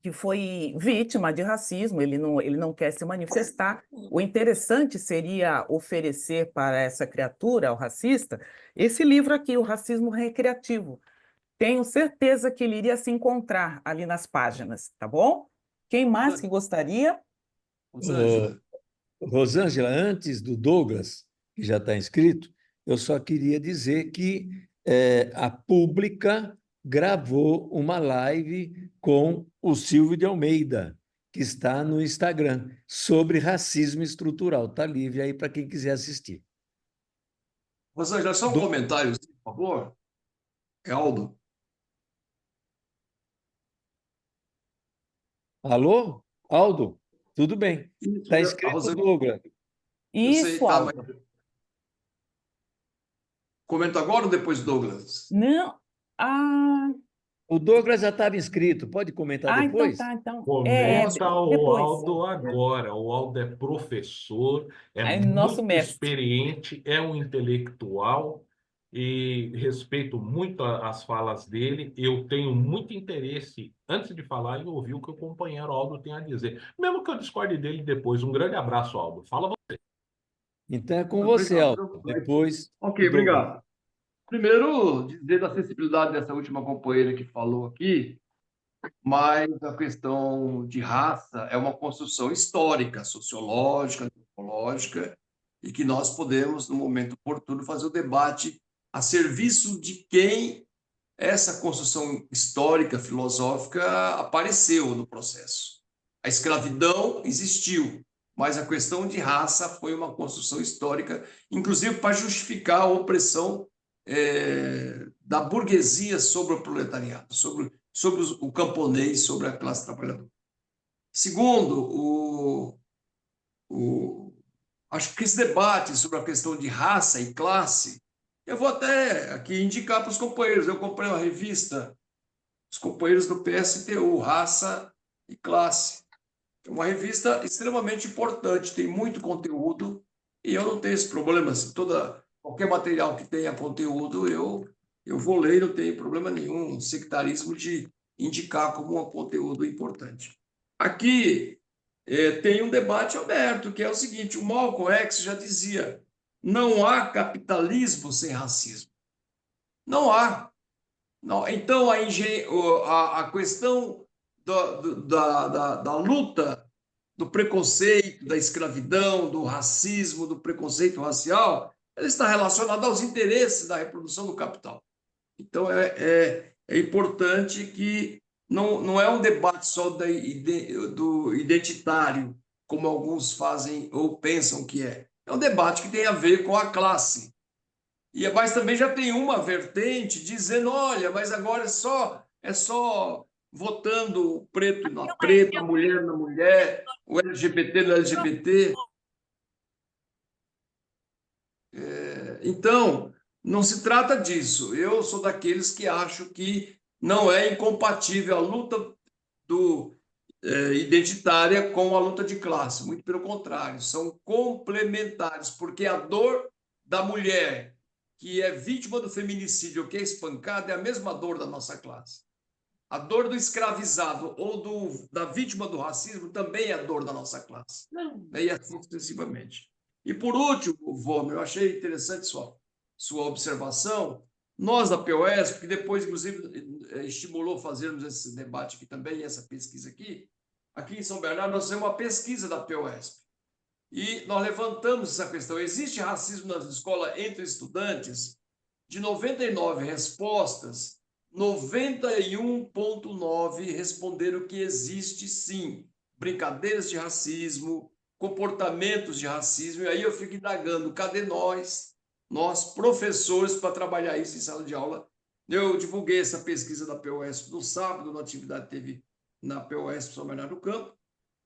que foi vítima de racismo, ele não quer se manifestar. O interessante seria oferecer para essa criatura, o racista, esse livro aqui, O Racismo Recreativo. Tenho certeza que ele iria se encontrar ali nas páginas, tá bom? Quem mais que gostaria? Rosângela, Rosângela, antes do Douglas, que já está inscrito, eu só queria dizer que a Pública gravou uma live com o Silvio de Almeida, que está no Instagram, sobre racismo estrutural. Está livre aí para quem quiser assistir. Rosângela, só um comentário, por favor. É Aldo. Alô? Aldo? Tudo bem. Está A inscrito o Rosângela, Douglas. eu sei, Isso, tá, Aldo. mas comento agora ou depois do Douglas? Não. O Douglas já estava inscrito. Pode comentar Então depois? tá, então. Comenta o Depois. Aldo agora. O Aldo é professor, é Nosso muito mestre. experiente, é um intelectual e respeito muito as falas dele. Eu tenho muito interesse, antes de falar, em ouvir o que o companheiro Aldo tem a dizer. Mesmo que eu discorde dele depois. Um grande abraço, Aldo. Fala você. Então é com você, Aldo. Depois. Ok, o Douglas. obrigado. Primeiro, dizer da sensibilidade dessa última companheira que falou aqui, mas a questão de raça é uma construção histórica, sociológica, antropológica, e que nós podemos, no momento oportuno, fazer o debate a serviço de quem essa construção histórica, filosófica, apareceu no processo. A escravidão existiu, mas a questão de raça foi uma construção histórica, inclusive para justificar a opressão da burguesia sobre o proletariado, sobre o camponês, sobre a classe trabalhadora. Segundo, acho que esse debate sobre a questão de raça e classe, eu vou até aqui indicar para os companheiros. Eu comprei uma revista, os companheiros do PSTU, Raça e Classe. É uma revista extremamente importante, tem muito conteúdo, e eu não tenho esse problema. Assim, qualquer material que tenha conteúdo, eu vou ler, não tenho problema nenhum, sectarismo de indicar como um conteúdo importante. Aqui tem um debate aberto, que é o seguinte: o Malcolm X já dizia, não há capitalismo sem racismo. Não há. Não. Então, a questão da luta, do preconceito, da escravidão, do racismo, do preconceito racial, ela está relacionada aos interesses da reprodução do capital. Então, é importante que não é um debate só do identitário, como alguns fazem ou pensam que é. É um debate que tem a ver com a classe. Mas também já tem uma vertente dizendo, olha, mas agora é só votando preto na preta, mulher na mulher, o LGBT no LGBT. Então, não se trata disso. Eu sou daqueles que acho que não é incompatível a luta identitária com a luta de classe. Muito pelo contrário, são complementares, porque a dor da mulher que é vítima do feminicídio ou que é espancada é a mesma dor da nossa classe. A dor do escravizado ou da vítima do racismo também é a dor da nossa classe. E assim sucessivamente. E por último, Vômer, eu achei interessante sua observação. Nós da POESP, que depois, inclusive, estimulou fazermos esse debate aqui também, essa pesquisa aqui em São Bernardo, nós fizemos uma pesquisa da POESP. E nós levantamos essa questão. Existe racismo nas escolas entre estudantes? De 99 respostas, 91,9 responderam que existe sim brincadeiras de racismo, comportamentos de racismo. E aí eu fico indagando, cadê nós professores, para trabalhar isso em sala de aula? Eu divulguei essa pesquisa da POESP no sábado, na atividade que teve na POESP São Bernardo do Campo.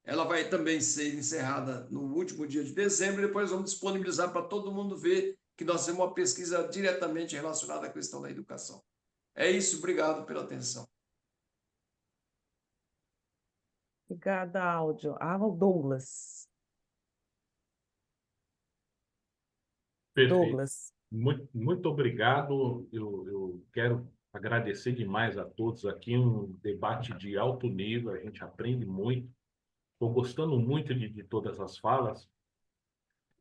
Ela vai também ser encerrada no último dia de dezembro, e depois vamos disponibilizar para todo mundo ver que nós temos uma pesquisa diretamente relacionada à questão da educação. É isso, obrigado pela atenção. Obrigada, Áudio. Douglas. Perfeito. Douglas. Muito obrigado. Eu quero agradecer demais a todos aqui, um debate de alto nível, a gente aprende muito. Estou gostando muito de todas as falas.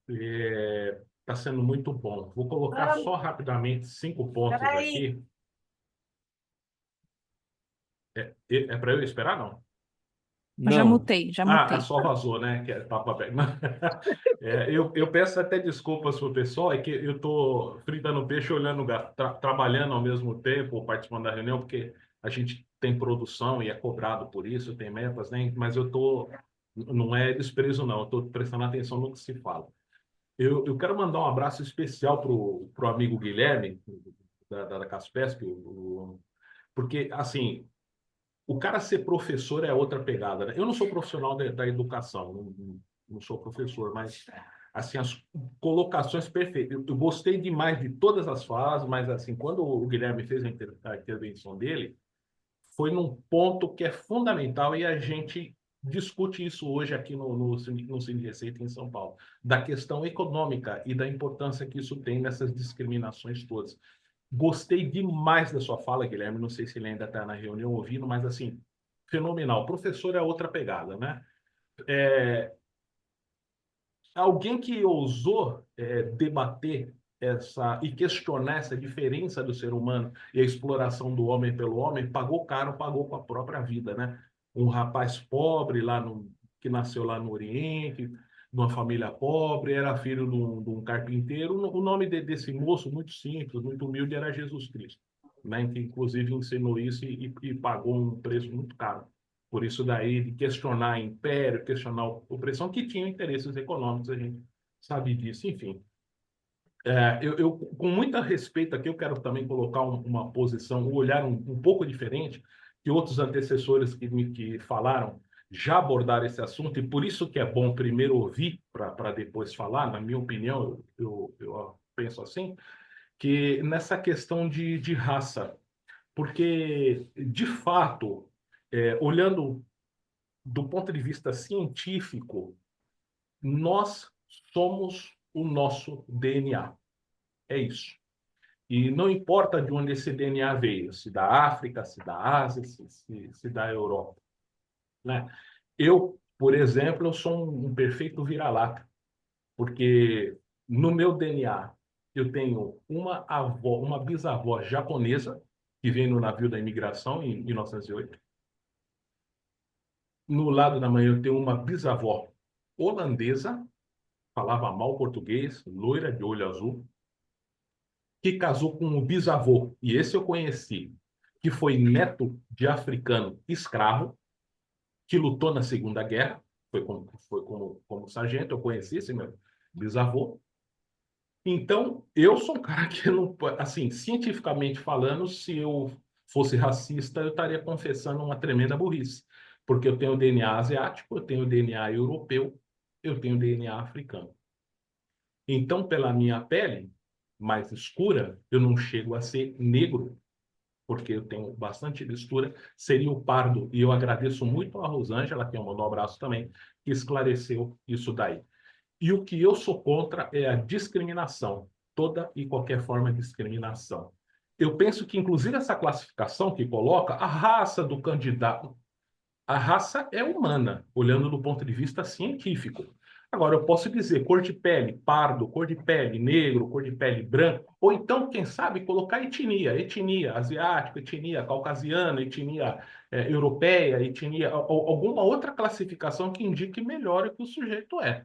Está sendo muito bom. Vou colocar só rapidamente 5 pontos aqui. É para eu esperar, não? Eu já mutei, já mutei. Só vazou, né? Que é papo aberto. Eu peço até desculpas para o pessoal, é que eu estou fritando peixe, olhando o gato, trabalhando ao mesmo tempo, participando da reunião, porque a gente tem produção e é cobrado por isso, tem metas, né? Mas eu estou... Não é desprezo, não. Eu estou prestando atenção no que se fala. Eu quero mandar um abraço especial para o amigo Guilherme, da Caspesp, porque, assim, o cara ser professor é outra pegada, né? Eu não sou profissional da educação, não sou professor, mas, assim, as colocações perfeitas. Eu gostei demais de todas as falas, mas, assim, quando o Guilherme fez a intervenção dele, foi num ponto que é fundamental e a gente discute isso hoje aqui no Cine Receita em São Paulo, da questão econômica e da importância que isso tem nessas discriminações todas. Gostei demais da sua fala, Guilherme, não sei se ele ainda está na reunião ouvindo, mas assim, fenomenal. Professor é outra pegada, né? Alguém que ousou debater e questionar essa diferença do ser humano e a exploração do homem pelo homem, pagou caro, pagou com a própria vida, né? Um rapaz pobre que nasceu lá no Oriente, de uma família pobre, era filho de um carpinteiro. O nome desse moço, muito simples, muito humilde, era Jesus Cristo, né? Que inclusive ensinou isso e pagou um preço muito caro. Por isso daí de questionar império, questionar a opressão, que tinha interesses econômicos, a gente sabe disso, enfim. Eu com muito respeito aqui, eu quero também colocar uma posição, um olhar um pouco diferente, que outros antecessores que falaram já abordaram esse assunto, e por isso que é bom primeiro ouvir para depois falar. Na minha opinião, eu penso assim, que nessa questão de raça, porque, de fato, olhando do ponto de vista científico, nós somos o nosso DNA. É isso. E não importa de onde esse DNA veio, se da África, se da Ásia, se da Europa, né? Eu, por exemplo, eu sou um perfeito vira-lata, porque no meu DNA eu tenho uma bisavó japonesa, que veio no navio da imigração em 1908. No lado da mãe eu tenho uma bisavó holandesa, falava mal português, loira, de olho azul, que casou com um bisavô, e esse eu conheci, que foi neto de africano escravo, que lutou na Segunda Guerra, foi como sargento, eu conheci esse meu bisavô. Então, eu sou um cara que, não, assim, cientificamente falando, se eu fosse racista, eu estaria confessando uma tremenda burrice, porque eu tenho DNA asiático, eu tenho DNA europeu, eu tenho DNA africano. Então, pela minha pele mais escura, eu não chego a ser negro, porque eu tenho bastante mistura, seria o pardo. E eu agradeço muito a Rosângela, que eu mando um abraço também, que esclareceu isso daí. E o que eu sou contra é a discriminação. toda e qualquer forma de discriminação. Eu penso que, inclusive, essa classificação que coloca a raça do candidato, a raça é humana, olhando do ponto de vista científico. Agora, eu posso dizer cor de pele pardo, cor de pele negro, cor de pele branco, ou então, quem sabe, colocar etnia asiática, etnia caucasiana, etnia europeia, etnia, alguma outra classificação que indique melhor o que o sujeito é,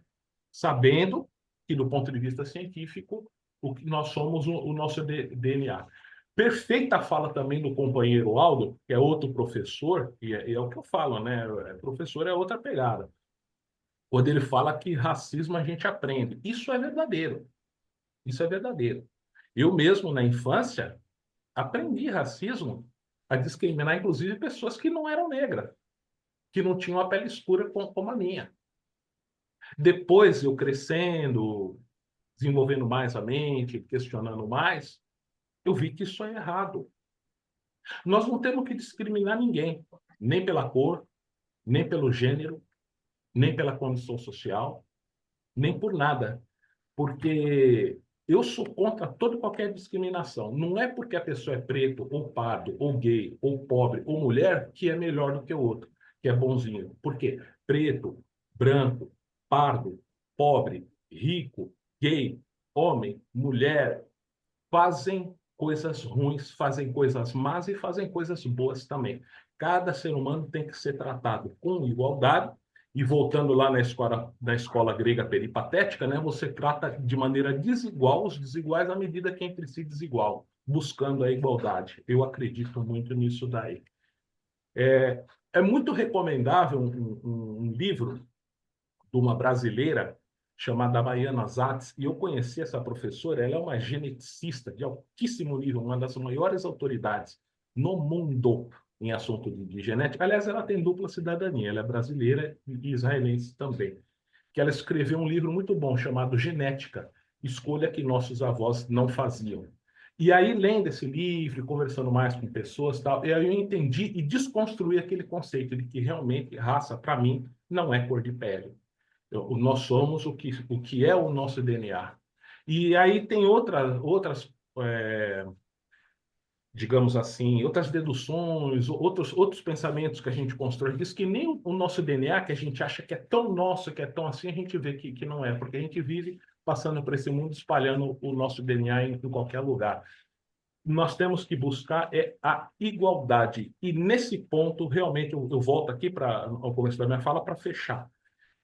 sabendo que, do ponto de vista científico, o que nós somos o nosso DNA. Perfeita fala também do companheiro Aldo, que é outro professor, e é o que eu falo, né? Professor é outra pegada. Quando ele fala que racismo a gente aprende. Isso é verdadeiro. Isso é verdadeiro. Eu mesmo, na infância, aprendi racismo, a discriminar, inclusive, pessoas que não eram negras, que não tinham a pele escura como a minha. Depois, eu crescendo, desenvolvendo mais a mente, questionando mais, eu vi que isso é errado. Nós não temos que discriminar ninguém, nem pela cor, nem pelo gênero, nem pela condição social, nem por nada. Porque eu sou contra toda e qualquer discriminação. Não é porque a pessoa é preto, ou pardo, ou gay, ou pobre, ou mulher, que é melhor do que o outro, que é bonzinho. Por quê? Preto, branco, pardo, pobre, rico, gay, homem, mulher, fazem coisas ruins, fazem coisas más e fazem coisas boas também. Cada ser humano tem que ser tratado com igualdade. E voltando lá na escola grega peripatética, né, você trata de maneira desigual os desiguais à medida que entre si desigual, buscando a igualdade. Eu acredito muito nisso daí. É muito recomendável um livro de uma brasileira chamada Baiana Zatz, e eu conheci essa professora, ela é uma geneticista de altíssimo nível, uma das maiores autoridades no mundo em assunto de genética. Aliás, ela tem dupla cidadania, ela é brasileira e israelense também. Que ela escreveu um livro muito bom chamado Genética, Escolha que Nossos Avós Não Faziam. E aí, lendo esse livro, conversando mais com pessoas, tal, e aí eu entendi e desconstruí aquele conceito de que realmente raça, para mim, não é cor de pele. Nós somos o que é o nosso DNA. E aí tem outras digamos assim, outras deduções, outros pensamentos que a gente constrói. Diz que nem o nosso DNA, que a gente acha que é tão nosso, que é tão assim, a gente vê que não é, porque a gente vive passando por esse mundo, espalhando o nosso DNA em qualquer lugar. Nós temos que buscar a igualdade. E nesse ponto, realmente, eu volto aqui ao começo da minha fala para fechar.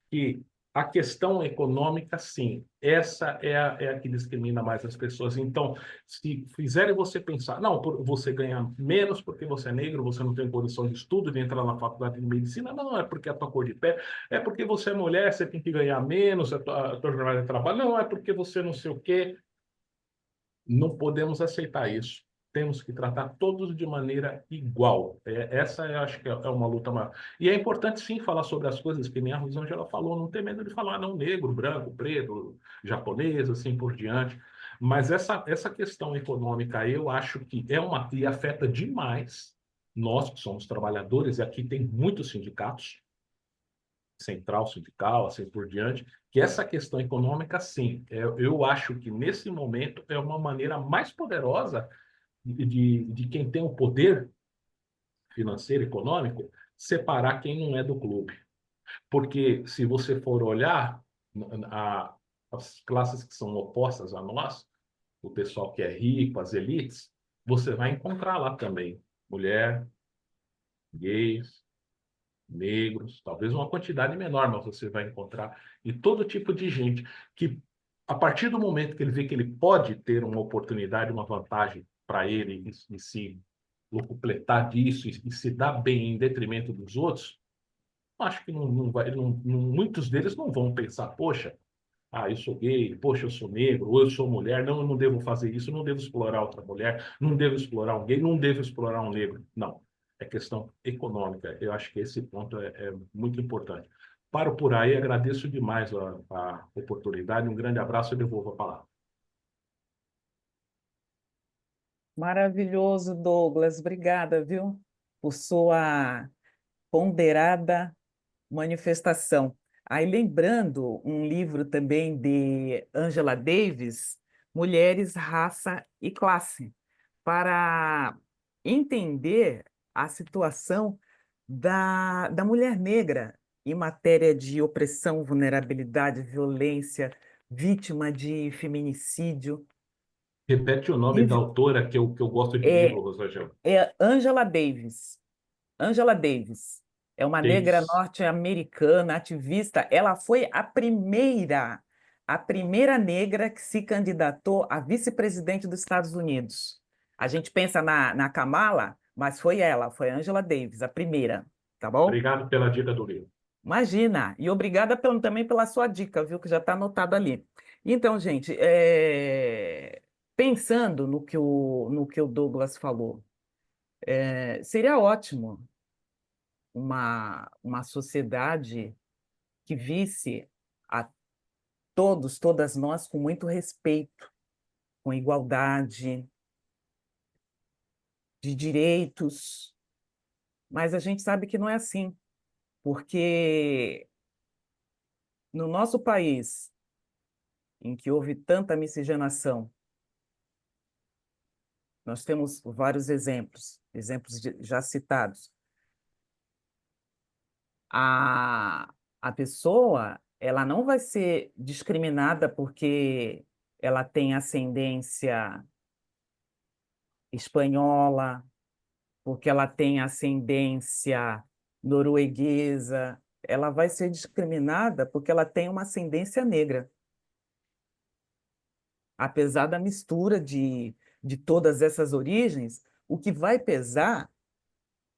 Que a questão econômica, sim, essa é a que discrimina mais as pessoas. Então, se fizerem você pensar, não, você ganha menos porque você é negro, você não tem condição de estudo, de entrar na faculdade de medicina, não, é porque é a tua cor de pele, é porque você é mulher, você tem que ganhar menos, a tua jornada de trabalho, não, é porque você não sei o quê. Não podemos aceitar isso. Temos que tratar todos de maneira igual. Essa eu acho que é uma luta maior. E é importante, sim, falar sobre as coisas que nem a Rosângela falou, não ter medo de falar, não, negro, branco, preto, japonês, assim por diante. Mas essa questão econômica, eu acho que e afeta demais nós que somos trabalhadores, e aqui tem muitos sindicatos, central sindical, assim por diante, que essa questão econômica, sim, eu acho que nesse momento é uma maneira mais poderosa de quem tem o poder financeiro, econômico, separar quem não é do clube. Porque se você for olhar as classes que são opostas a nós, o pessoal que é rico, as elites, você vai encontrar lá também mulher, gays, negros, talvez uma quantidade menor, mas você vai encontrar, e todo tipo de gente que, a partir do momento que ele vê que ele pode ter uma oportunidade, uma vantagem para ele e se completar disso e se dar bem em detrimento dos outros, acho que muitos deles não vão pensar, poxa, eu sou gay, poxa, eu sou negro, ou eu sou mulher, não, eu não devo fazer isso, eu não devo explorar outra mulher, não devo explorar um gay, não devo explorar um negro. Não, é questão econômica. Eu acho que esse ponto é muito importante. Paro por aí, agradeço demais a oportunidade, um grande abraço e devolvo a palavra. Maravilhoso, Douglas. Obrigada, viu, por sua ponderada manifestação. Aí, lembrando um livro também de Angela Davis, mulheres, raça e classe, para entender a situação da mulher negra em matéria de opressão, vulnerabilidade, violência, vítima de feminicídio. Repete o nome da Vive- autora que eu gosto de livro, Rosângela. É Angela Davis. Angela Davis é uma negra Davis. norte-americana, ativista. Ela foi a primeira negra que se candidatou a vice-presidente dos Estados Unidos. A gente pensa na Kamala, mas foi ela, foi Angela Davis, a primeira, tá bom? Obrigado pela dica do livro. Imagina, e obrigada também pela sua dica, viu, que já está anotado ali. Então, gente, pensando no que o Douglas falou, seria ótimo uma sociedade que visse a todos, todas nós com muito respeito, com igualdade de direitos, mas a gente sabe que não é assim, porque no nosso país, em que houve tanta miscigenação, nós temos vários exemplos já citados. A pessoa, ela não vai ser discriminada porque ela tem ascendência espanhola, porque ela tem ascendência norueguesa, ela vai ser discriminada porque ela tem uma ascendência negra. Apesar da mistura de todas essas origens, o que vai pesar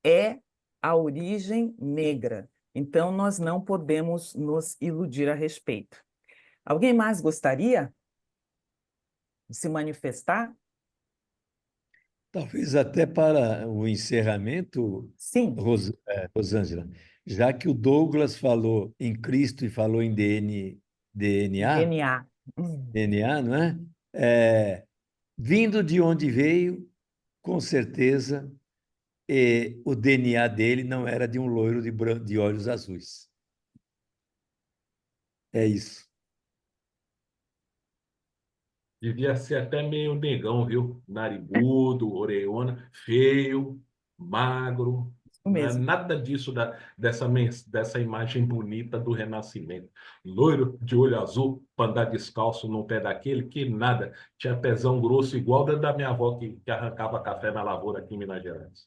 é a origem negra. Então, nós não podemos nos iludir a respeito. Alguém mais gostaria de se manifestar? Talvez até para o encerramento, Sim, Rosângela, já que o Douglas falou em Cristo e falou em DNA, DNA. DNA, não é? Vindo de onde veio, com certeza, o DNA dele não era de um loiro de olhos azuis. É isso. Devia ser até meio negão, viu? Narigudo, orelhona, feio, magro. Isso Não é mesmo. nada disso dessa imagem bonita do Renascimento. Loiro de olho azul, para andar descalço num pé daquele, que nada. Tinha pezão grosso igual da minha avó que arrancava café na lavoura aqui em Minas Gerais.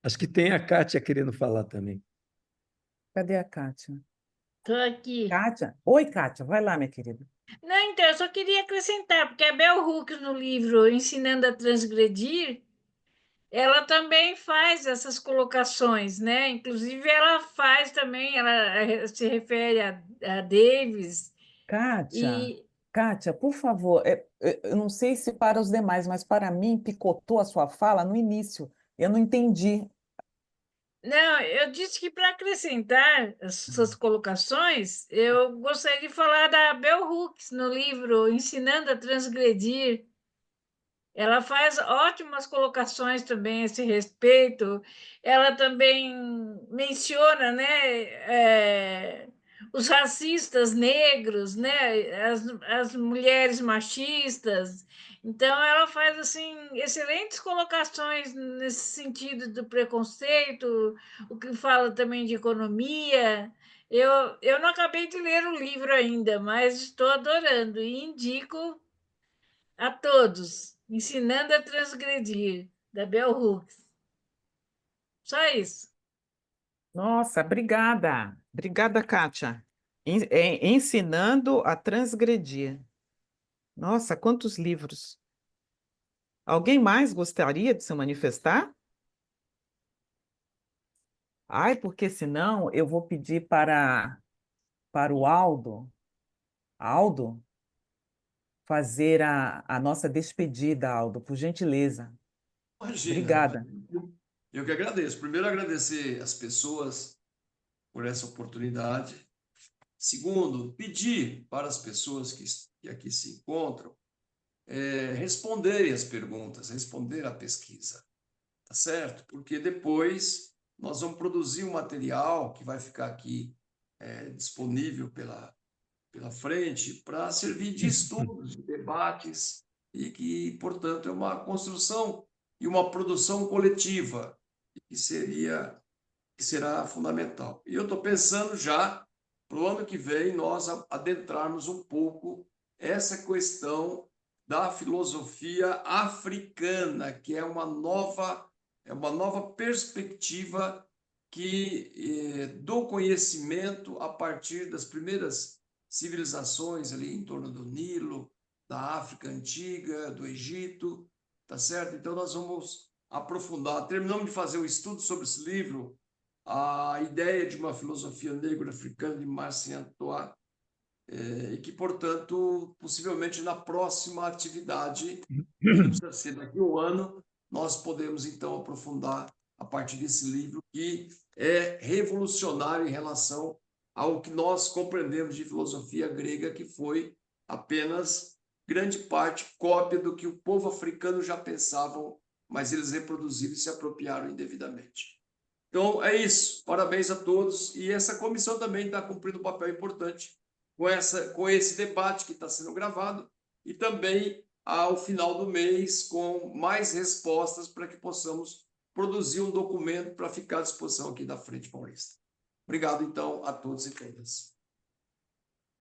Acho que tem a Kátia querendo falar também. Cadê a Kátia? Estou aqui. Kátia? Oi, Kátia, vai lá, minha querida. Não, então, eu só queria acrescentar, porque a Bell Hooks, no livro Ensinando a Transgredir, ela também faz essas colocações, né? Inclusive, ela faz também, ela se refere a Davis Kátia, e... Kátia, por favor, eu não sei se para os demais, mas para mim picotou a sua fala no início. Eu não entendi. Não, eu disse que para acrescentar as suas colocações, eu gostaria de falar da Bell Hooks no livro Ensinando a Transgredir. Ela faz ótimas colocações também a esse respeito. Ela também menciona, né, os racistas negros, né, as mulheres machistas. Então, ela faz assim excelentes colocações nesse sentido do preconceito, o que fala também de economia. Eu não acabei de ler o livro ainda, mas estou adorando e indico a todos, ensinando a transgredir, da Bell Hooks. Só isso. Nossa, obrigada. Obrigada, Kátia. Ensinando a transgredir. Nossa, quantos livros. Alguém mais gostaria de se manifestar? Ai, porque senão eu vou pedir para o Aldo, fazer a nossa despedida, Aldo, por gentileza. Imagina. Obrigada. Eu que agradeço. Primeiro, agradecer as pessoas por essa oportunidade. Segundo, pedir para as pessoas que aqui se encontram responderem as perguntas, responder à pesquisa, tá certo? Porque depois nós vamos produzir um material que vai ficar aqui disponível pela frente para servir de estudos, de debates, e que, portanto, é uma construção e uma produção coletiva que será fundamental. E eu estou pensando já, para o ano que vem, nós adentrarmos um pouco essa questão da filosofia africana, que é uma nova perspectiva do conhecimento a partir das primeiras civilizações ali em torno do Nilo, da África Antiga, do Egito, tá certo? Então nós vamos aprofundar. Terminamos de fazer o estudo sobre esse livro, A Ideia de uma Filosofia Negro-Africana, de Marcin Antoine, e que, portanto, possivelmente na próxima atividade, que não precisa ser daqui a um ano, nós podemos, então, aprofundar a partir desse livro, que é revolucionário em relação ao que nós compreendemos de filosofia grega, que foi apenas, grande parte, cópia do que o povo africano já pensavam, mas eles reproduziram e se apropriaram indevidamente. Então, é isso. Parabéns a todos. E essa comissão também está cumprindo um papel importante com esse debate que está sendo gravado, e também ao final do mês com mais respostas para que possamos produzir um documento para ficar à disposição aqui da Frente Paulista. Obrigado, então, a todos e todas.